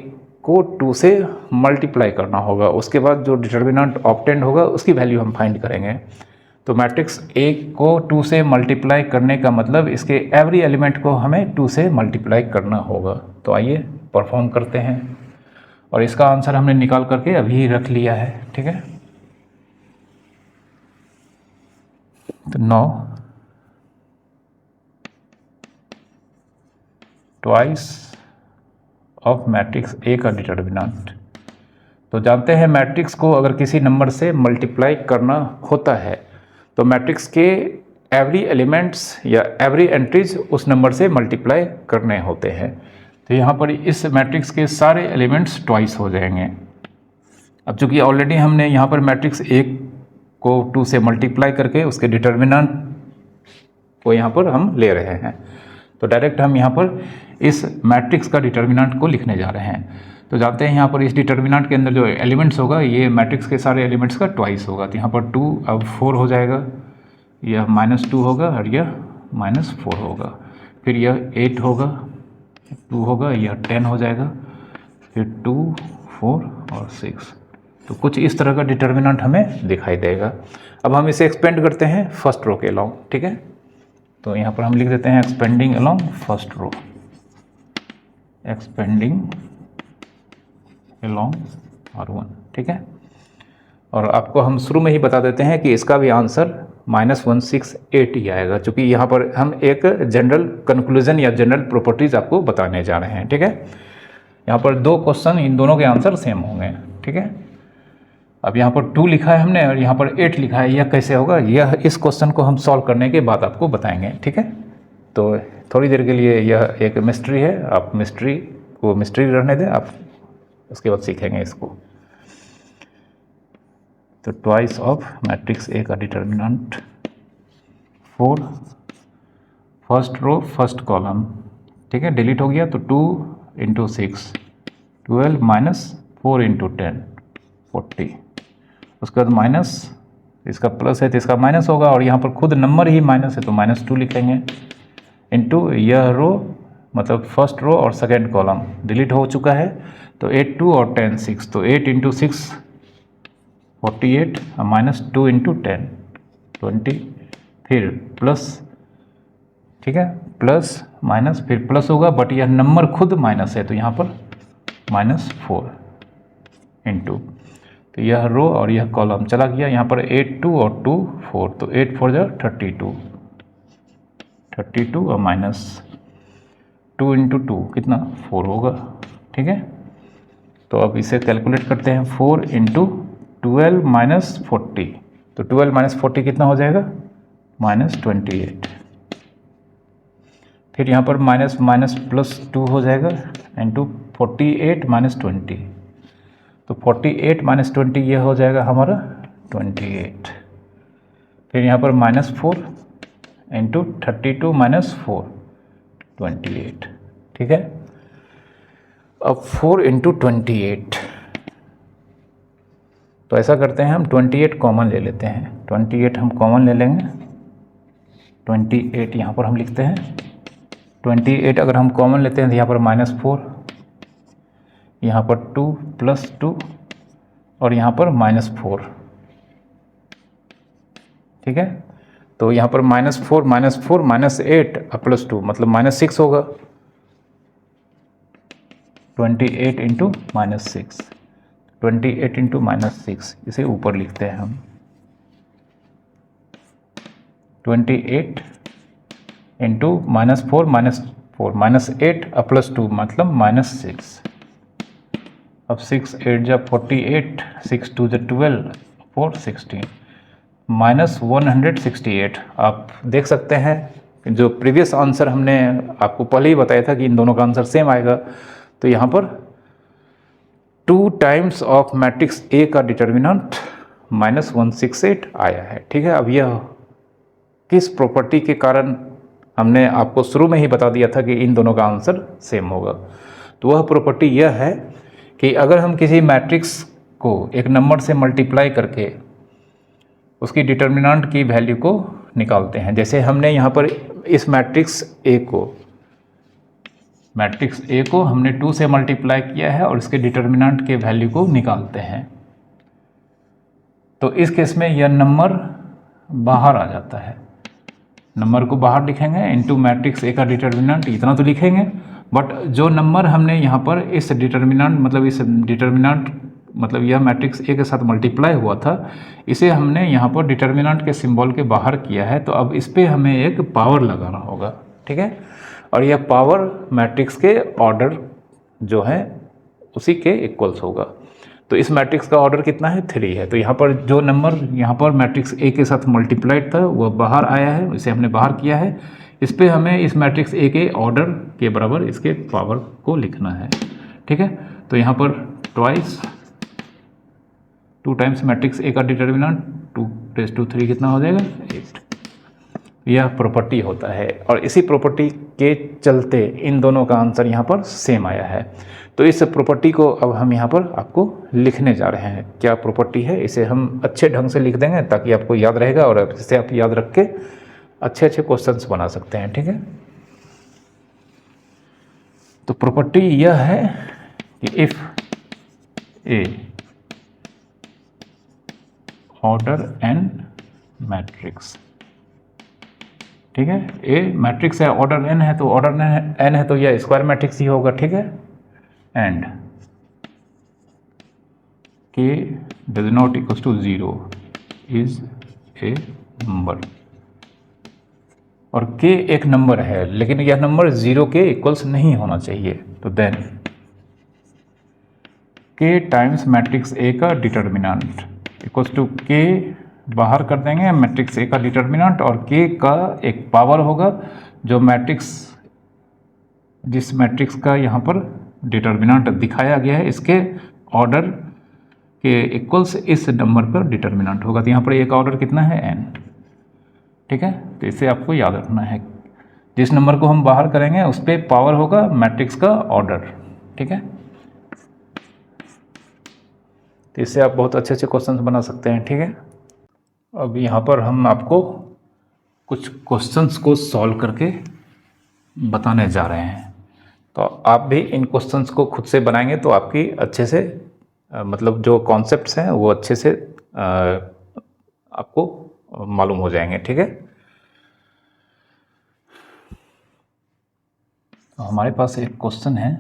को 2 से मल्टीप्लाई करना होगा, उसके बाद जो डिटर्मिनेंट ऑब्टेंड होगा उसकी वैल्यू हम फाइंड करेंगे। तो मैट्रिक्स ए को 2 से मल्टीप्लाई करने का मतलब इसके एवरी एलिमेंट को हमें 2 से मल्टीप्लाई करना होगा। तो आइए परफॉर्म करते हैं, और इसका आंसर हमने निकाल करके अभी रख लिया है। ठीक है, तो 9 ट्वाइस ऑफ मैट्रिक्स ए का डिटर्मिनेंट। तो जानते हैं मैट्रिक्स को अगर किसी नंबर से मल्टीप्लाई करना होता है तो मैट्रिक्स के एवरी एलिमेंट्स या एवरी एंट्रीज उस नंबर से मल्टीप्लाई करने होते हैं। तो यहाँ पर इस मैट्रिक्स के सारे एलिमेंट्स ट्वाइस हो जाएंगे। अब चूंकि ऑलरेडी हमने यहाँ पर मैट्रिक्स ए को 2 से मल्टीप्लाई करके उसके डिटर्मिनेंट को यहाँ पर हम ले रहे हैं, तो डायरेक्ट हम यहाँ पर इस मैट्रिक्स का डिटर्मिनेंट को लिखने जा रहे हैं। तो जानते हैं यहाँ पर इस डिटर्मिनेंट के अंदर जो एलिमेंट्स होगा ये मैट्रिक्स के सारे एलिमेंट्स का ट्वाइस होगा। तो यहाँ पर 2 अब 4 हो जाएगा, यह -2 होगा और यह -4 होगा, फिर यह 8 होगा, 2 होगा, यह 10 हो जाएगा, फिर 2 4 और 6। तो कुछ इस तरह का डिटर्मिनेंट हमें दिखाई देगा। अब हम इसे एक्सपेंड करते हैं फर्स्ट रो के अलोंग। ठीक है, तो यहाँ पर हम लिख देते हैं expanding along first row, expanding along R1। ठीक है, और आपको हम शुरू में ही बता देते हैं कि इसका भी आंसर -168 ही आएगा, क्योंकि यहाँ पर हम एक जनरल कंक्लूजन या जनरल प्रॉपर्टीज आपको बताने जा रहे हैं। ठीक है, यहाँ पर 2 क्वेश्चन, इन दोनों के आंसर सेम होंगे। ठीक है, अब यहाँ पर 2 लिखा है हमने और यहाँ पर 8 लिखा है, यह कैसे होगा, यह इस क्वेश्चन को हम सॉल्व करने के बाद आपको बताएंगे। ठीक है, तो थोड़ी देर के लिए यह एक मिस्ट्री है, आप मिस्ट्री को मिस्ट्री रहने दें, आप उसके बाद सीखेंगे इसको। तो ट्वाइस ऑफ मैट्रिक्स ए का determinant 4 first row first column. ठीक है, डिलीट हो गया तो 2 इंटू 6 12 माइनस 4 इंटू 10 40, उसके बाद माइनस, इसका प्लस है तो इसका माइनस होगा, और यहाँ पर खुद नंबर ही माइनस है तो -2 लिखेंगे, इंटू यह रो मतलब फर्स्ट रो और सेकेंड कॉलम डिलीट हो चुका है, तो 8 2 और 10 6, तो 8 इंटू 6 48 -2 इंटू 10 20, फिर प्लस। ठीक है, प्लस माइनस फिर प्लस होगा, बट यह नंबर खुद माइनस है तो यहाँ पर -4 इंटू, तो यह रो और यह कॉलम चला गया, यहाँ पर 8 2 और 2 4, तो 8 4 जा 32 और -2 इंटू 2 कितना 4 होगा। ठीक है, तो अब इसे कैलकुलेट करते हैं, 4 इंटू 12 माइनस 40, तो 12 माइनस 40 कितना हो जाएगा -28। फिर यहाँ पर माइनस माइनस प्लस 2 हो जाएगा इंटू 48 माइनस 20, तो 48 माइनस 20 ये हो जाएगा हमारा 28। फिर यहाँ पर -4 इंटू 32 माइनस 4 28, ठीक है। अब 4 इंटू 28, तो ऐसा करते हैं हम 28 कॉमन ले लेते हैं, 28 हम कॉमन ले लेंगे, 28 यहाँ पर हम लिखते हैं। 28 अगर हम कॉमन लेते हैं तो यहाँ पर -4, यहाँ पर 2 प्लस 2 और यहाँ पर -4, ठीक है। तो यहाँ पर -4 -8 प्लस 2 मतलब -6 होगा। 28 इंटू -6, 28 इंटू -6 इसे ऊपर लिखते हैं हम। 28 इंटू -4 -8 प्लस 2 मतलब -6। अब 6 8 जा 48, 6 2 जा 12, 4 16 -168। आप देख सकते हैं जो प्रीवियस आंसर हमने आपको पहले ही बताया था कि इन दोनों का आंसर सेम आएगा। तो यहाँ पर 2 टाइम्स ऑफ मैट्रिक्स ए का डिटर्मिनेंट -168 आया है, ठीक है। अब यह किस प्रॉपर्टी के कारण, हमने आपको शुरू में ही बता दिया था कि इन दोनों का आंसर सेम होगा। तो वह प्रॉपर्टी यह है कि अगर हम किसी मैट्रिक्स को एक नंबर से मल्टीप्लाई करके उसकी डिटर्मिनेंट की वैल्यू को निकालते हैं, जैसे हमने यहाँ पर इस मैट्रिक्स ए को हमने 2 से मल्टीप्लाई किया है और इसके डिटर्मिनेंट के वैल्यू को निकालते हैं, तो इस केस में यह नंबर बाहर आ जाता है। नंबर को बाहर लिखेंगे इनटू मैट्रिक्स ए का डिटर्मिनेंट, इतना तो लिखेंगे, बट जो नंबर हमने यहाँ पर इस डिटर्मिनेंट मतलब यह मैट्रिक्स ए के साथ मल्टीप्लाई हुआ था, इसे हमने यहाँ पर डिटर्मिनेंट के सिंबल के बाहर किया है, तो अब इस पर हमें एक पावर लगाना होगा, ठीक है। और यह पावर मैट्रिक्स के ऑर्डर जो है उसी के इक्वल्स होगा। तो इस मैट्रिक्स का ऑर्डर कितना है, 3 है। तो यहाँ पर जो नंबर यहाँ पर मैट्रिक्स ए के साथ मल्टीप्लाइड था वह बाहर आया है, इसे हमने बाहर किया है। इस पर हमें इस मैट्रिक्स ए के ऑर्डर के बराबर इसके पावर को लिखना है, ठीक है। तो यहाँ पर ट्वाइस 2 टाइम्स मैट्रिक्स ए का डिटर्मिनेंट 2 + 2 3 कितना हो जाएगा, 8। यह प्रॉपर्टी होता है और इसी प्रॉपर्टी के चलते इन दोनों का आंसर यहाँ पर सेम आया है। तो इस प्रॉपर्टी को अब हम यहाँ पर आपको लिखने जा रहे हैं। क्या प्रॉपर्टी है, इसे हम अच्छे ढंग से लिख देंगे ताकि आपको याद रहेगा और इसे आप याद रख के अच्छे अच्छे क्वेश्चंस बना सकते हैं, ठीक है। तो प्रॉपर्टी यह है कि if A order n matrix, ठीक है, ए मैट्रिक्स है, ऑर्डर n है, तो ऑर्डर n है तो यह स्क्वायर मैट्रिक्स ही होगा, ठीक है। And k does not equals to 0 is a number, और k एक नंबर है लेकिन यह नंबर 0 के इक्वल्स नहीं होना चाहिए। तो then k times matrix A का डिटर्मिनेंट इक्वल्स टू k, बाहर कर देंगे मैट्रिक्स ए का डिटर्मिनेंट, और k का एक पावर होगा जो जिस मैट्रिक्स का यहाँ पर डिटर्मिनेंट दिखाया गया है इसके ऑर्डर के इक्वल्स इस नंबर पर डिटर्मिनेंट होगा। तो यहाँ पर एक ऑर्डर कितना है, n, ठीक है। तो इसे आपको याद रखना है, जिस नंबर को हम बाहर करेंगे उस पर पावर होगा मैट्रिक्स का ऑर्डर, ठीक है। तो इससे आप बहुत अच्छे अच्छे क्वेश्चंस बना सकते हैं, ठीक है। अब यहाँ पर हम आपको कुछ क्वेश्चंस को सॉल्व करके बताने जा रहे हैं, तो आप भी इन क्वेश्चंस को खुद से बनाएंगे तो आपकी अच्छे से मतलब जो कॉन्सेप्ट्स हैं वो अच्छे से आपको मालूम हो जाएंगे, ठीक है। तो हमारे पास एक क्वेश्चन है,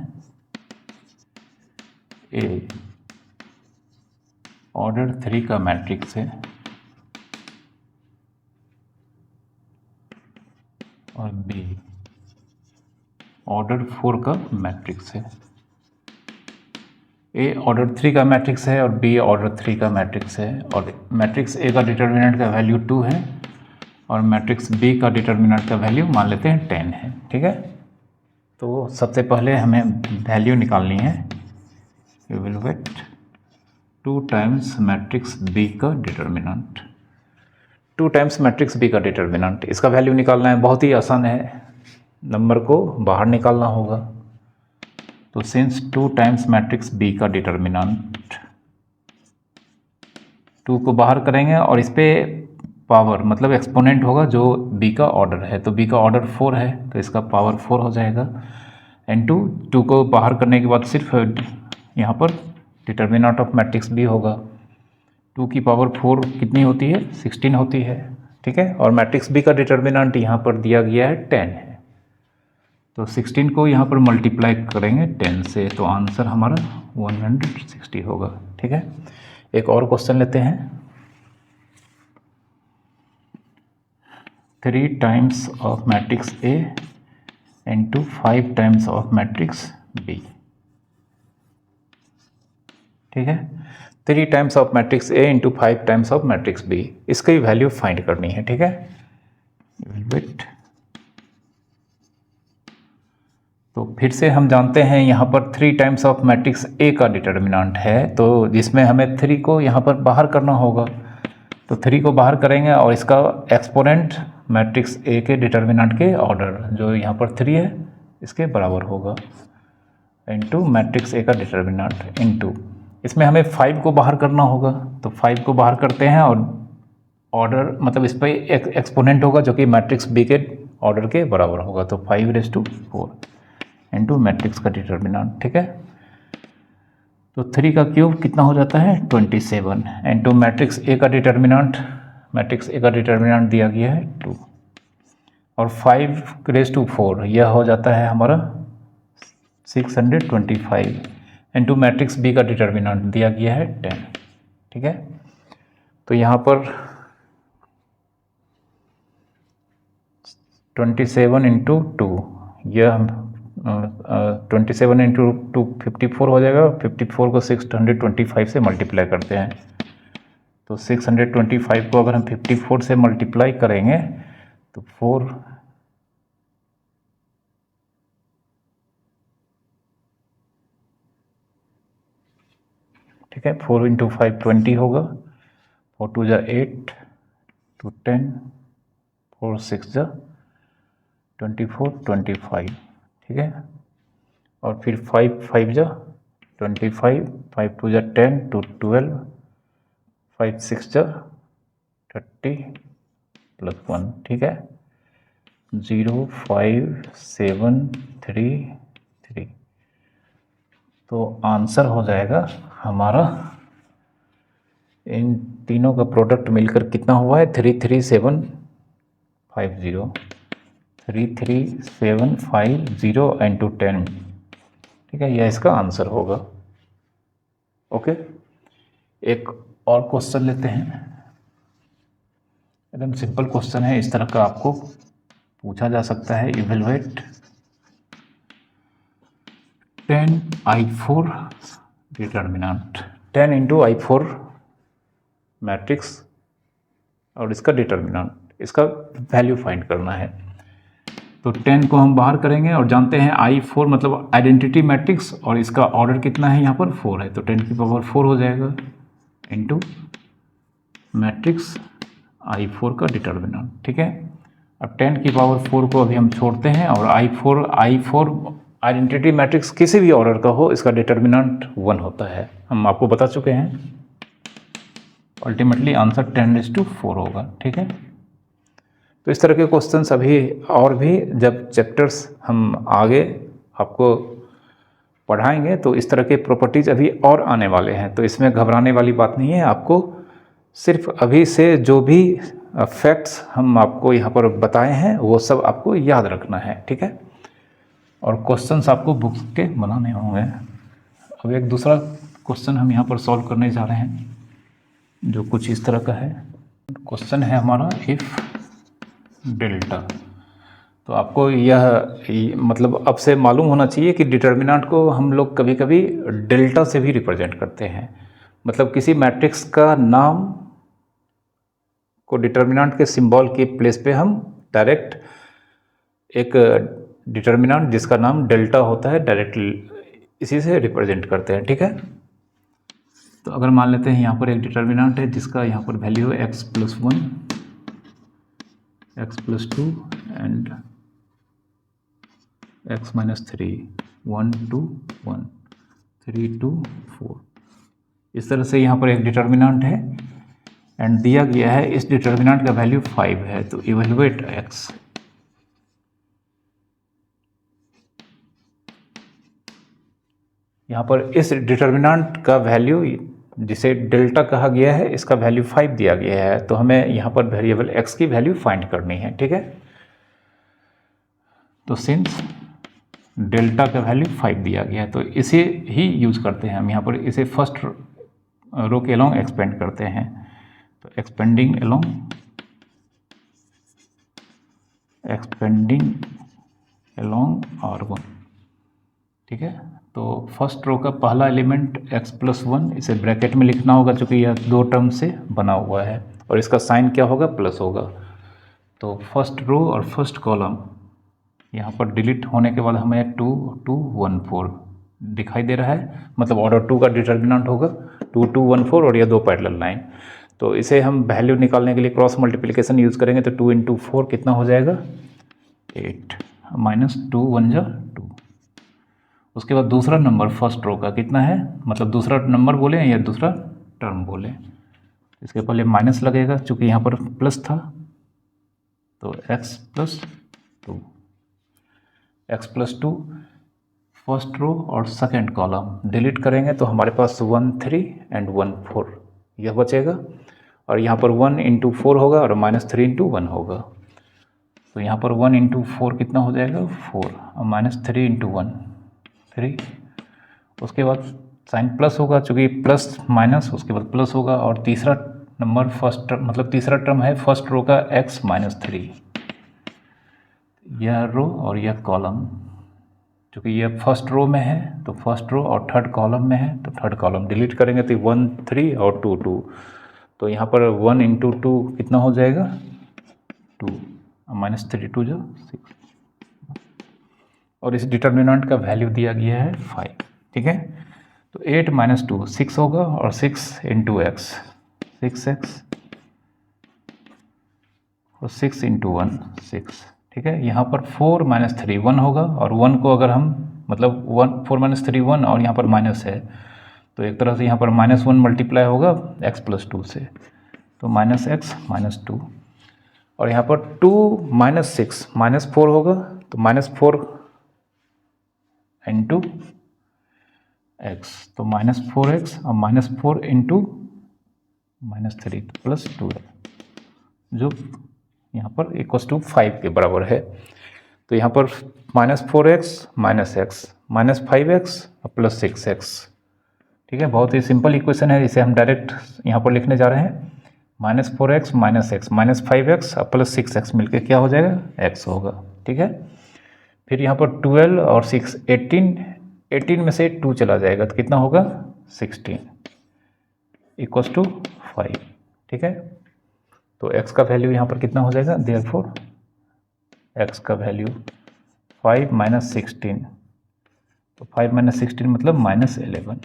ए ऑर्डर 3 का मैट्रिक्स है और बी ऑर्डर 4 का मैट्रिक्स है। ए ऑर्डर 3 का मैट्रिक्स है और बी ऑर्डर 3 का मैट्रिक्स है, और मैट्रिक्स ए का डिटर्मिनेंट का वैल्यू 2 है और मैट्रिक्स बी का डिटर्मिनेंट का वैल्यू मान लेते हैं 10 है। ठीक है, तो सबसे पहले हमें वैल्यू निकालनी है, इवैल्यूएट 2 टाइम्स मैट्रिक्स बी का डिटर्मिनेंट, 2 टाइम्स मैट्रिक्स बी का डिटर्मिनेंट। इसका वैल्यू निकालना है, बहुत ही आसान है, नंबर को बाहर निकालना होगा। तो सिंस 2 टाइम्स मैट्रिक्स बी का डिटर्मिनेंट, 2 को बाहर करेंगे और इस पे पावर मतलब एक्सपोनेंट होगा जो b का ऑर्डर है, तो b का ऑर्डर 4 है तो इसका पावर 4 हो जाएगा। इनटू 2 को बाहर करने के बाद सिर्फ यहाँ पर डिटर्मिनेंट ऑफ मैट्रिक्स b होगा। 2 की पावर 4 कितनी होती है, 16 होती है। ठीक है, और मैट्रिक्स b का डिटर्मिनेंट यहाँ पर दिया गया है 10 है, तो 16 को यहाँ पर मल्टीप्लाई करेंगे 10 से, तो आंसर हमारा 160 होगा। ठीक है, एक और क्वेश्चन लेते हैं। 3 times of matrix A into 5 times of matrix B। ठीक है, 3 times of matrix A into 5 times of matrix B, इसकी वैल्यू फाइंड करनी है। ठीक है, तो फिर से हम जानते हैं यहाँ पर 3 टाइम्स ऑफ मैट्रिक्स A का डिटर्मिनेंट है, तो जिसमें हमें 3 को यहाँ पर बाहर करना होगा, तो 3 को बाहर करेंगे और इसका एक्सपोनेंट मैट्रिक्स A के डिटर्मिनेंट के ऑर्डर जो यहाँ पर 3 है इसके बराबर होगा, इनटू मैट्रिक्स A का डिटर्मिनेंट इनटू, इसमें हमें 5 को बाहर करना होगा, तो 5 को बाहर करते हैं और ऑर्डर मतलब इस पर एक्सपोनेंट होगा जो कि मैट्रिक्स B के ऑर्डर के बराबर होगा, तो 5⁴ इनटू मैट्रिक्स का डिटर्मिनेंट। ठीक है, तो 3 का क्यूब कितना हो जाता है 27 इनटू मैट्रिक्स A का डिटर्मिनेंट, मैट्रिक्स A का डिटर्मिनेंट दिया गया है 2 और 5⁴ यह हो जाता है हमारा 625 इनटू मैट्रिक्स B का डिटर्मिनेंट दिया गया है 10। ठीक है, तो यहाँ पर 27 इंटू 2, यह 27 इंटू 2 54 हो जाएगा, 54 को 625 से मल्टीप्लाई करते हैं, तो 625 को अगर हम 54 से मल्टीप्लाई करेंगे तो 4 ठीक है, 4 इंटू 5 20 होगा, 4 2 जा 8 2 10 4 6 जा 24 25। ठीक है, और फिर 5 5 जा 25, 5 2 जा 10 2 12, 5 6 जा 30 प्लस 1। ठीक है, 0 5 7 3 3, तो आंसर हो जाएगा हमारा, इन तीनों का प्रोडक्ट मिलकर कितना हुआ है 33750, 33750 इंटू 10। ठीक है, यह इसका आंसर होगा। ओके, एक और क्वेश्चन लेते हैं, एकदम सिंपल क्वेश्चन है, इस तरह का आपको पूछा जा सकता है। Evaluate 10I4 determinant, 10 into I4 matrix और इसका डिटर्मिनेंट, इसका वैल्यू फाइंड करना है। तो 10 को हम बाहर करेंगे और जानते हैं I4 मतलब आइडेंटिटी मैट्रिक्स और इसका ऑर्डर कितना है यहाँ पर 4 है, तो 10 की पावर 4 हो जाएगा इनटू मैट्रिक्स I4 का डिटर्मिनेंट। ठीक है, अब 10 की पावर 4 को अभी हम छोड़ते हैं और I4 आइडेंटिटी मैट्रिक्स किसी भी ऑर्डर का हो इसका डिटर्मिनेंट 1 होता है, हम आपको बता चुके हैं। अल्टीमेटली आंसर 10⁴ होगा। ठीक है, तो इस तरह के क्वेश्चंस अभी और भी जब चैप्टर्स हम आगे आपको पढ़ाएंगे तो इस तरह के प्रॉपर्टीज अभी और आने वाले हैं, तो इसमें घबराने वाली बात नहीं है। आपको सिर्फ अभी से जो भी फैक्ट्स हम आपको यहाँ पर बताए हैं वो सब आपको याद रखना है। ठीक है, और क्वेश्चंस आपको बुक्स के बनाने होंगे। अब एक दूसरा क्वेश्चन हम यहाँ पर सॉल्व करने जा रहे हैं जो कुछ इस तरह का है। क्वेश्चन है हमारा इफ़ डेल्टा, तो आपको यह मतलब अब से मालूम होना चाहिए कि डिटर्मिनेंट को हम लोग कभी कभी डेल्टा से भी रिप्रेजेंट करते हैं, मतलब किसी मैट्रिक्स का नाम को डिटर्मिनेंट के सिंबल के प्लेस पे हम डायरेक्ट एक डिटर्मिनेंट जिसका नाम डेल्टा होता है डायरेक्ट इसी से रिप्रेजेंट करते हैं, ठीक है। तो अगर मान लेते हैं यहाँ पर एक डिटर्मिनेंट है जिसका यहाँ पर वैल्यू है x+1, x+2 एंड x-3, 1 2 1 3 2 4। इस तरह से यहाँ पर एक डिटर्मिनेंट है एंड दिया गया है इस डिटर्मिनेंट का वैल्यू 5 है। तो इवेलुएट x, यहाँ पर इस डिटर्मिनेंट का वैल्यू जिसे डेल्टा कहा गया है इसका वैल्यू 5 दिया गया है। तो हमें यहाँ पर वेरिएबल x की वैल्यू फाइंड करनी है, ठीक है। तो सिंस डेल्टा का वैल्यू 5 दिया गया है तो इसे ही यूज करते हैं हम यहाँ पर। इसे फर्स्ट रो के अलोंग एक्सपेंड करते हैं। तो एक्सपेंडिंग अलोंग R1, ठीक है। तो फर्स्ट रो का पहला एलिमेंट x+1 इसे ब्रैकेट में लिखना होगा क्योंकि यह दो टर्म से बना हुआ है और इसका साइन क्या होगा, प्लस होगा। तो फर्स्ट रो और फर्स्ट कॉलम यहाँ पर डिलीट होने के बाद हमें 2 2 1 4 दिखाई दे रहा है, मतलब ऑर्डर 2 का डिटर्मिनेंट होगा 2 2 1 4 और यह दो पैरेलल लाइन। तो इसे हम वैल्यू निकालने के लिए क्रॉस मल्टीप्लिकेशन यूज़ करेंगे। तो 2 × 4 कितना हो जाएगा, 8 -2 1 जा 2। उसके बाद दूसरा नंबर फर्स्ट रो का कितना है, मतलब दूसरा नंबर बोले या दूसरा टर्म बोले, इसके पहले माइनस लगेगा चूँकि यहाँ पर प्लस था। तो x+2 फर्स्ट रो और सेकंड कॉलम डिलीट करेंगे तो हमारे पास 1 3 एंड 1 4 यह बचेगा और यहाँ पर 1 × 4 होगा और -3 × 1 होगा। तो यहाँ पर 1 × 4 कितना हो जाएगा, 4 और -3 × 1 3। उसके बाद साइन प्लस होगा चूँकि प्लस माइनस उसके बाद प्लस होगा और तीसरा नंबर फर्स्ट मतलब तीसरा टर्म है फर्स्ट रो का x-3, यह रो और यह कॉलम क्योंकि यह फर्स्ट रो में है तो फर्स्ट रो और थर्ड कॉलम में है तो थर्ड कॉलम डिलीट करेंगे तो 1 3 और 2 2। तो यहाँ पर 1 × 2 कितना हो जाएगा, 2 -3 2 जो 6 और इस डिटर्मिनेंट का वैल्यू दिया गया है 5, ठीक है। तो 8 - 2 6 होगा और 6 × x 6x और 6 × 1 6, ठीक है। यहाँ पर 4 - 3 1 होगा और 1 को अगर हम मतलब 4 - 3 1 और यहाँ पर माइनस है तो एक तरह से यहाँ पर -1 मल्टीप्लाई होगा x+2 से तो -x -2 और यहाँ पर 2 - 6 -4 होगा तो -4 × x तो -4x और -4 × -3 +2 है जो यहाँ पर = 5 के बराबर है। तो यहाँ पर -4x -x -5x और +6x, ठीक है। बहुत ही सिंपल इक्वेशन है, इसे हम डायरेक्ट यहाँ पर लिखने जा रहे हैं। -4x -x -5x और +6x मिलके क्या हो जाएगा, x होगा, ठीक है। फिर यहाँ पर 12 और 6 18 में से 2 चला जाएगा तो कितना होगा, 16 = 5, ठीक है। तो x का वैल्यू यहाँ पर कितना हो जाएगा, देयरफॉर x का वैल्यू 5 - 16 तो 5 - 16 मतलब -11।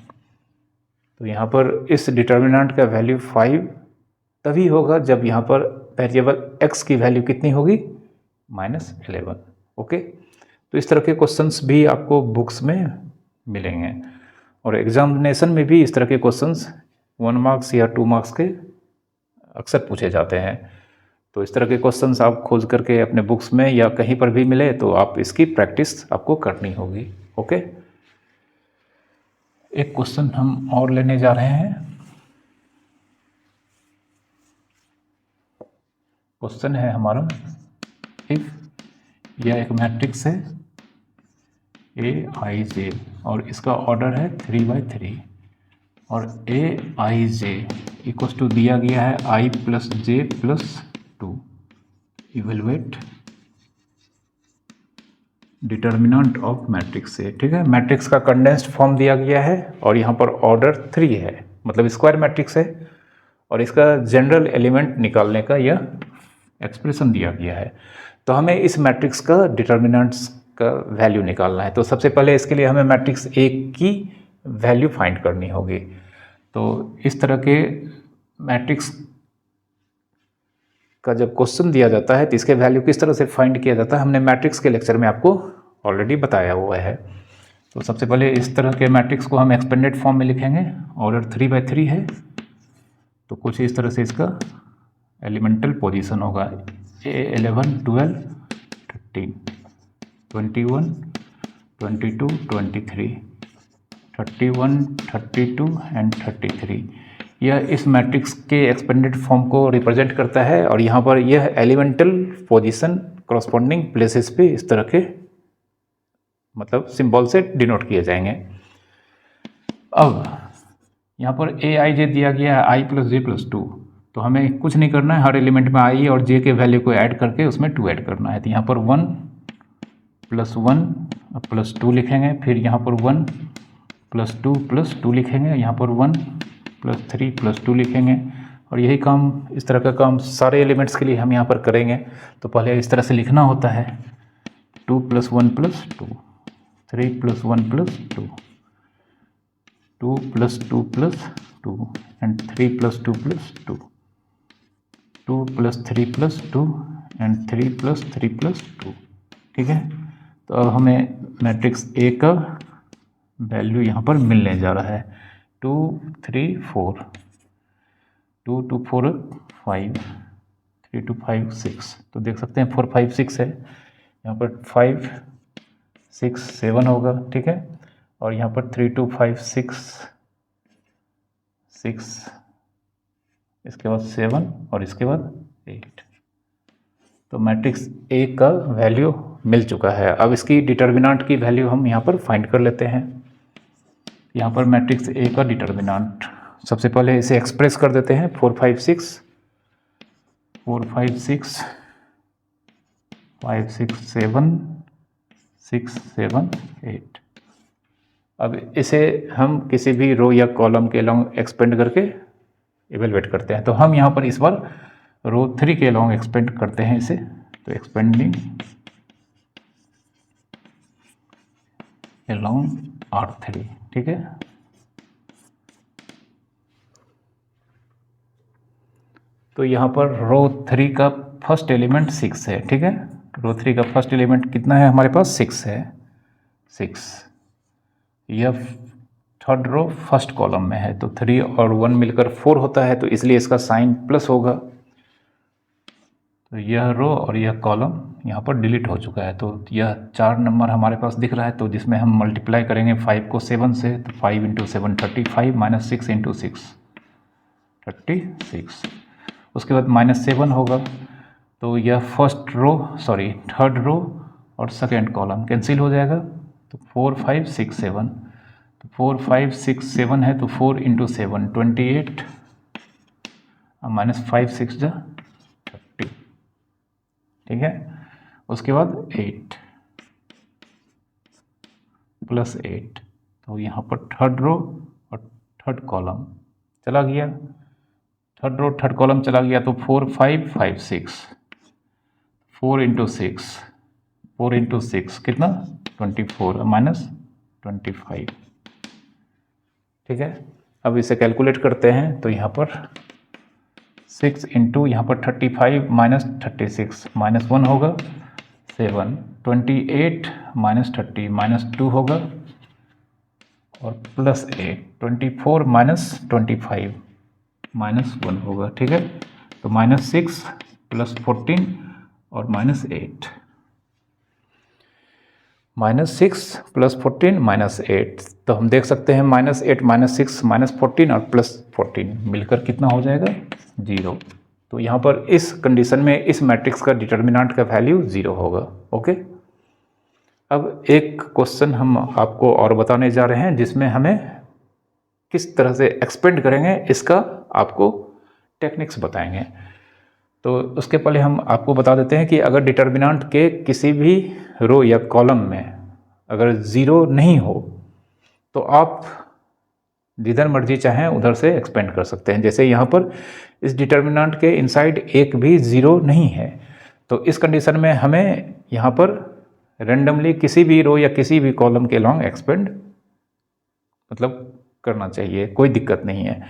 तो यहाँ पर इस डिटर्मिनेंट का वैल्यू 5 तभी होगा जब यहाँ पर वेरिएबल x की वैल्यू कितनी होगी, -11, ओके। तो इस तरह के क्वेश्चंस भी आपको बुक्स में मिलेंगे और एग्जामिनेशन में भी इस तरह के क्वेश्चंस 1 मार्क्स या 2 मार्क्स के अक्सर पूछे जाते हैं। तो इस तरह के क्वेश्चंस आप खोज करके अपने बुक्स में या कहीं पर भी मिले तो आप इसकी प्रैक्टिस आपको करनी होगी, ओके। एक क्वेश्चन हम और लेने जा रहे हैं। क्वेश्चन है हमारा, इफ यह एक मैट्रिक्स है Aij और इसका ऑर्डर है 3×3 और Aij = दिया गया है I + j + 2। Evaluate determinant of matrix है, ठीक है। मैट्रिक्स का कंडेंस्ड फॉर्म दिया गया है और यहाँ पर ऑर्डर 3 है, मतलब स्क्वायर मैट्रिक्स है और इसका जनरल एलिमेंट निकालने का यह एक्सप्रेशन दिया गया है। तो हमें इस मैट्रिक्स का डिटर्मिनेंट्स का वैल्यू निकालना है। तो सबसे पहले इसके लिए हमें मैट्रिक्स ए की वैल्यू फाइंड करनी होगी। तो इस तरह के मैट्रिक्स का जब क्वेश्चन दिया जाता है तो इसके वैल्यू किस तरह से फाइंड किया जाता है हमने मैट्रिक्स के लेक्चर में आपको ऑलरेडी बताया हुआ है। तो सबसे पहले इस तरह के मैट्रिक्स को हम एक्सपेंडेड फॉर्म में लिखेंगे। ऑर्डर 3×3 है तो कुछ इस तरह से इसका एलिमेंटल पोजीशन होगा A11 12 13 21 22 23 31 32 एंड 33। यह इस मैट्रिक्स के एक्सपेंडेड फॉर्म को रिप्रेजेंट करता है और यहाँ पर यह एलिमेंटल पोजीशन कॉरस्पॉन्डिंग प्लेसेस पे इस तरह के मतलब सिंबल से डिनोट किए जाएंगे। अब यहाँ पर AIJ दिया गया है i + j + 2। तो हमें कुछ नहीं करना है, हर एलिमेंट में i और j के वैल्यू को ऐड करके उसमें 2 ऐड करना है। तो यहाँ पर 1 + 1 + 2 लिखेंगे, फिर यहाँ पर 1 + 2 + 2 लिखेंगे, यहाँ पर 1 + 3 + 2 लिखेंगे और यही काम इस तरह का काम सारे एलिमेंट्स के लिए हम यहाँ पर करेंगे। तो पहले इस तरह से लिखना होता है 2 + 1 + 2 3 + 1 + 2 2 + 2 + 2 एंड 3 + 2 + 2 2 + 3 + 2 एंड 3 + 3 + 2। ठीक है, तो अब हमें मैट्रिक्स ए का वैल्यू यहाँ पर मिलने जा रहा है 2 3 4 2 2 4 5 3 2 5 6। तो देख सकते हैं 4 5 6 है, यहाँ पर 5 6 7 होगा। ठीक है, और यहाँ पर 3 2 5 6 6 इसके बाद 7 और इसके बाद 8। तो मैट्रिक्स ए का वैल्यू मिल चुका है। अब इसकी डिटर्मिनेंट की वैल्यू हम यहाँ पर फाइंड कर लेते हैं। यहाँ पर मैट्रिक्स ए का डिटर्मिनेंट सबसे पहले इसे एक्सप्रेस कर देते हैं 4 5 6 4 5 6 5 6 7 6 7 8। अब इसे हम किसी भी रो या कॉलम के लॉन्ग एक्सपेंड करके इवेलुएट करते हैं। तो हम यहाँ पर इस बार रो 3 के लॉन्ग एक्सपेंड करते हैं इसे। तो एक्सपेंडिंग along R3। ठीक है, तो यहाँ पर रो 3 का फर्स्ट एलिमेंट 6 है। ठीक है, रो 3 का फर्स्ट एलिमेंट कितना है हमारे पास 6 है 6। यह थर्ड रो फर्स्ट कॉलम में है तो 3 और 1 मिलकर 4 होता है, तो इसलिए इसका साइन प्लस होगा। तो यह रो और यह कॉलम यहाँ पर डिलीट हो चुका है। तो यह 4 नंबर हमारे पास दिख रहा है, तो जिसमें हम मल्टीप्लाई करेंगे 5 को 7 से, तो 5 × 7 35 - 6 × 6 36। उसके बाद -7 होगा, तो यह थर्ड रो और सेकेंड कॉलम कैंसिल हो जाएगा। तो 4 5 6 7, तो 4 5 6 7 है, तो 4 × 7 28 -5 6 जा 30। ठीक है, उसके बाद 8 + 8, तो यहाँ पर थर्ड रो और थर्ड कॉलम चला गया। थर्ड रो थर्ड कॉलम चला गया, तो 4 5 5 6 4 × 6 4 × 6 कितना 24 -25। ठीक है, अब इसे कैलकुलेट करते हैं। तो यहाँ पर 6 × यहाँ पर 35 - 36 -1 होगा 7 28 - 30 -2 होगा और +8 24 - 25 -1 होगा। ठीक है, तो -6 + 14 और -8 -6 + 14 -8। तो हम देख सकते हैं -8 -6 -14 और +14 मिलकर कितना हो जाएगा 0। तो यहाँ पर इस कंडीशन में इस मैट्रिक्स का डिटर्मिनेंट का वैल्यू 0 होगा। ओके, अब एक क्वेश्चन हम आपको और बताने जा रहे हैं जिसमें हमें किस तरह से एक्सपेंड करेंगे इसका आपको टेक्निक्स बताएंगे। तो उसके पहले हम आपको बता देते हैं कि अगर डिटर्मिनेंट के किसी भी रो या कॉलम में अगर 0 नहीं हो तो आप जिधर मर्जी चाहें उधर से एक्सपेंड कर सकते हैं। जैसे यहाँ पर इस डिटर्मिनेंट के इनसाइड एक भी ज़ीरो नहीं है, तो इस कंडीशन में हमें यहाँ पर रेंडमली किसी भी रो या किसी भी कॉलम के लॉन्ग एक्सपेंड मतलब करना चाहिए, कोई दिक्कत नहीं है।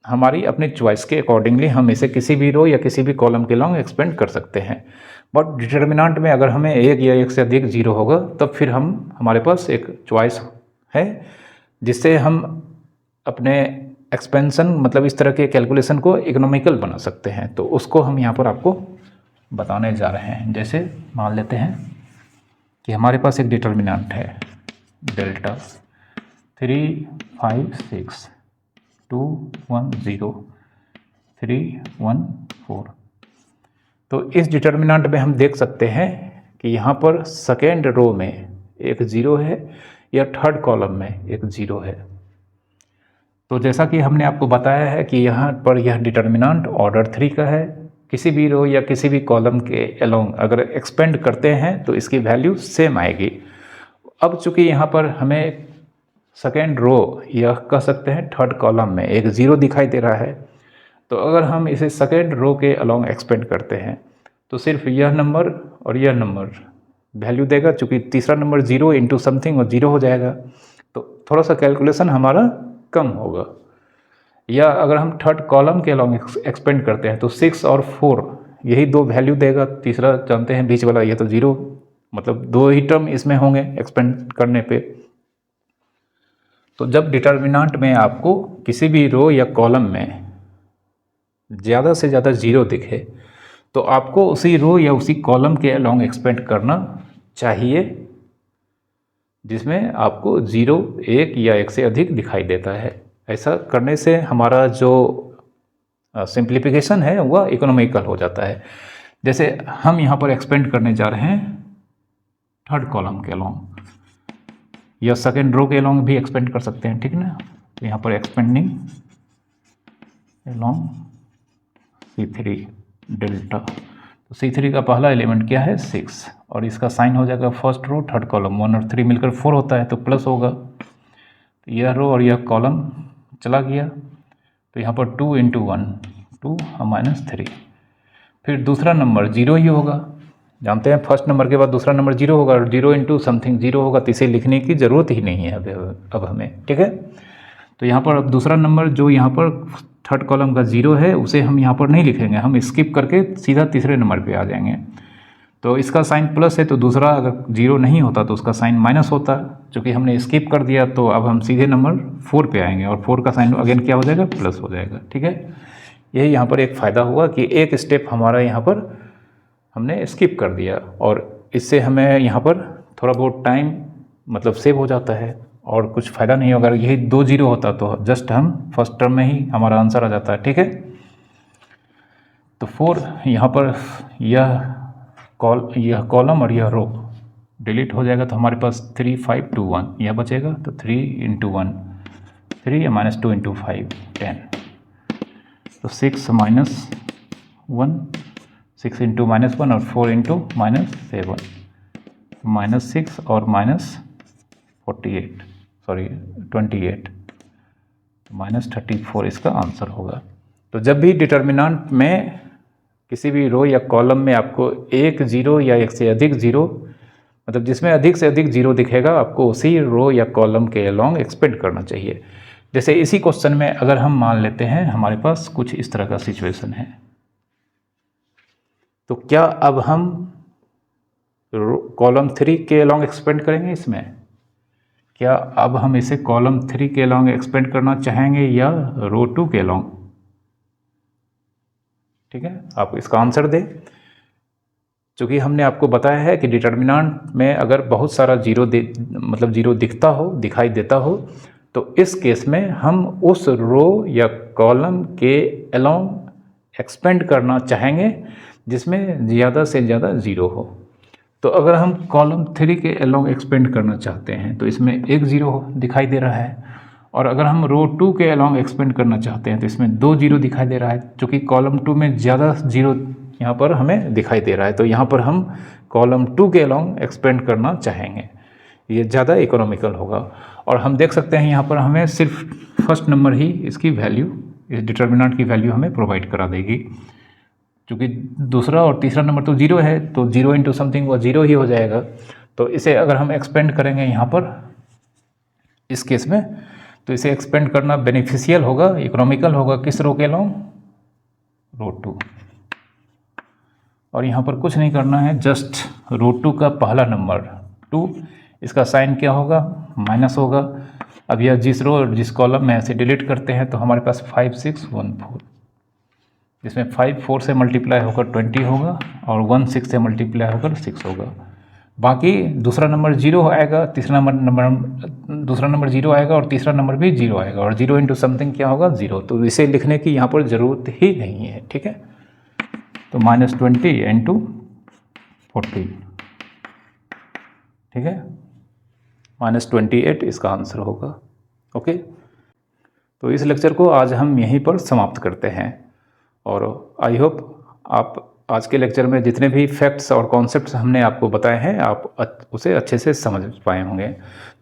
हमारी अपनी चॉइस के अकॉर्डिंगली हम इसे किसी भी रो या किसी भी कॉलम के लॉन्ग एक्सपेंड कर सकते हैं। बट डिटर्मिनेंट में अगर हमें एक या एक से अधिक जीरो होगा तब फिर हमारे पास एक चॉइस है जिससे हम अपने एक्सपेंशन मतलब इस तरह के कैलकुलेशन को इकोनॉमिकल बना सकते हैं। तो उसको हम यहाँ पर आपको बताने जा रहे हैं। जैसे मान लेते हैं कि हमारे पास एक डिटर्मिनेंट है डेल्टा 3 5 6 2 1 0 3 1 4। तो इस डिटर्मिनेंट में हम देख सकते हैं कि यहाँ पर सेकेंड रो में एक ज़ीरो है या थर्ड कॉलम में एक ज़ीरो है। तो जैसा कि हमने आपको बताया है कि यहाँ पर यह डिटर्मिनेंट ऑर्डर 3 का है। किसी भी रो या किसी भी कॉलम के अलोंग अगर एक्सपेंड करते हैं तो इसकी वैल्यू सेम आएगी। अब चूंकि यहाँ पर हमें सेकेंड रो या कह सकते हैं थर्ड कॉलम में एक ज़ीरो दिखाई दे रहा है, तो अगर हम इसे सेकेंड रो के अलोंग एक्सपेंड करते हैं तो सिर्फ यह नंबर और यह नंबर वैल्यू देगा। चूँकि तीसरा नंबर ज़ीरो इंटू समथिंग और ज़ीरो हो जाएगा, तो थोड़ा सा कैलकुलेशन हमारा कम होगा। या अगर हम थर्ड कॉलम के अलोंग एक्सपेंड करते हैं तो 6 और 4 यही दो वैल्यू देगा। तीसरा जानते हैं बीच वाला ये तो ज़ीरो, मतलब दो ही टर्म इसमें होंगे एक्सपेंड करने पे। तो जब डिटर्मिनेंट में आपको किसी भी रो या कॉलम में ज़्यादा से ज़्यादा ज़ीरो दिखे तो आपको उसी रो या उसी कॉलम के अलोंग एक्सपेंड करना चाहिए जिसमें आपको ज़ीरो, एक या एक से अधिक दिखाई देता है। ऐसा करने से हमारा जो सिंप्लीफिकेशन है वह इकोनॉमिकल हो जाता है। जैसे हम यहाँ पर एक्सपेंड करने जा रहे हैं थर्ड कॉलम के अलोंग या सेकेंड रो के अलोंग भी एक्सपेंड कर सकते हैं, ठीक ना। तो यहाँ पर एक्सपेंडिंग अलोंग C3 डेल्टा। तो C3 का पहला एलिमेंट क्या है 6 और इसका साइन हो जाएगा फर्स्ट रो थर्ड कॉलम। 1 और 3 मिलकर 4 होता है तो प्लस होगा। तो यह रो और यह कॉलम चला गया तो यहाँ पर 2 इंटू 1 2 -3। फिर दूसरा नंबर जीरो ही होगा, जानते हैं फर्स्ट नंबर के बाद दूसरा नंबर जीरो होगा और 0 इंटू समथिंग जीरो होगा, तो इसे लिखने की ज़रूरत ही नहीं है अब हमें, ठीक है। तो यहाँ पर अब दूसरा नंबर जो यहाँ पर थर्ड कॉलम का ज़ीरो है उसे हम यहाँ पर नहीं लिखेंगे, हम स्किप करके सीधा तीसरे नंबर पे आ जाएंगे। तो इसका साइन प्लस है तो दूसरा अगर जीरो नहीं होता तो उसका साइन माइनस होता। चूँकि हमने स्किप कर दिया तो अब हम सीधे नंबर 4 पे आएंगे और 4 का साइन अगेन क्या हो जाएगा प्लस हो जाएगा, ठीक है। यही यहाँ पर एक फ़ायदा हुआ कि एक स्टेप हमारा यहाँ पर हमने स्किप कर दिया और इससे हमें यहाँ पर थोड़ा बहुत टाइम मतलब सेव हो जाता है और कुछ फ़ायदा नहीं होगा। यही 2 जीरो होता तो जस्ट हम फर्स्ट टर्म में ही हमारा आंसर आ जाता है, ठीक है। तो 4 यहाँ पर यह कॉलम और यह रो डिलीट हो जाएगा तो हमारे पास 3 5 2 1 यह बचेगा। तो 3 इंटू 1 3 माइनस 2 इंटू 5 10। तो 6 माइनस 1 6 इंटू -1 और 4 इंटू -7 -6 और -48 सॉरी 28 -34 इसका आंसर होगा। तो जब भी डिटर्मिनेंट में किसी भी रो या कॉलम में आपको एक ज़ीरो या एक से अधिक ज़ीरो मतलब जिसमें अधिक से अधिक ज़ीरो दिखेगा आपको उसी रो या कॉलम के अलोंग एक्सपेंड करना चाहिए। जैसे इसी क्वेश्चन में अगर हम मान लेते हैं हमारे पास कुछ इस तरह का सिचुएशन है, तो क्या अब हम कॉलम 3 के अलोंग एक्सपेंड करेंगे इसमें? क्या अब हम इसे कॉलम 3 के अलोंग एक्सपेंड करना चाहेंगे या रो 2 के अलोंग? ठीक है, आप इसका आंसर दें। चूँकि हमने आपको बताया है कि डिटर्मिनेंट में अगर बहुत सारा जीरो मतलब जीरो दिखाई देता हो तो इस केस में हम उस रो या कॉलम के अलोंग एक्सपेंड करना चाहेंगे जिसमें ज़्यादा से ज़्यादा ज़ीरो हो। तो अगर हम कॉलम 3 के अलोंग एक्सपेंड करना चाहते हैं तो इसमें एक ज़ीरो दिखाई दे रहा है और अगर हम रो 2 के अलोंग एक्सपेंड करना चाहते हैं तो इसमें 2 जीरो दिखाई दे रहा है। चूँकि कॉलम 2 में ज़्यादा जीरो यहाँ पर हमें दिखाई दे रहा है तो यहाँ पर हम कॉलम 2 के अलोंग एक्सपेंड करना चाहेंगे, ये ज़्यादा इकोनॉमिकल होगा। और हम देख सकते हैं यहाँ पर हमें सिर्फ फर्स्ट नंबर ही इसकी वैल्यू, इस डिटर्मिनेंट की वैल्यू हमें प्रोवाइड करा देगी। क्योंकि दूसरा और तीसरा नंबर तो जीरो है, तो जीरो इंटू समथिंग वो जीरो ही हो जाएगा। तो इसे अगर हम एक्सपेंड करेंगे यहाँ पर इस केस में, तो इसे एक्सपेंड करना बेनिफिशियल होगा, इकोनॉमिकल होगा किस रो के लॉन्ग, रो 2। और यहाँ पर कुछ नहीं करना है, जस्ट रो 2 का पहला नंबर 2, इसका साइन क्या होगा, माइनस होगा। अब यह जिस रो और जिस कॉलम में ऐसे डिलीट करते हैं तो हमारे पास 5 6 1 4, जिसमें 5 4 से मल्टीप्लाई होकर 20 होगा और 1 6 से मल्टीप्लाई होकर 6 होगा। बाकी दूसरा नंबर जीरो आएगा, दूसरा नंबर जीरो आएगा और तीसरा नंबर भी जीरो आएगा, और जीरो इंटू समथिंग क्या होगा, जीरो। तो इसे लिखने की यहाँ पर ज़रूरत ही नहीं है, ठीक है। तो -20 इंटू 40, ठीक है, -28 इसका आंसर होगा। ओके, तो इस लेक्चर को आज हम यहीं पर समाप्त करते हैं, और आई होप आप आज के लेक्चर में जितने भी फैक्ट्स और कॉन्सेप्ट्स हमने आपको बताए हैं आप उसे अच्छे से समझ पाए होंगे।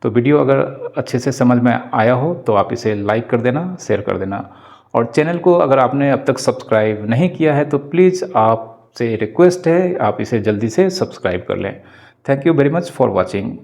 तो वीडियो अगर अच्छे से समझ में आया हो तो आप इसे लाइक कर देना, शेयर कर देना, और चैनल को अगर आपने अब तक सब्सक्राइब नहीं किया है तो प्लीज़ आपसे रिक्वेस्ट है आप इसे जल्दी से सब्सक्राइब कर लें। Thank you very much for watching.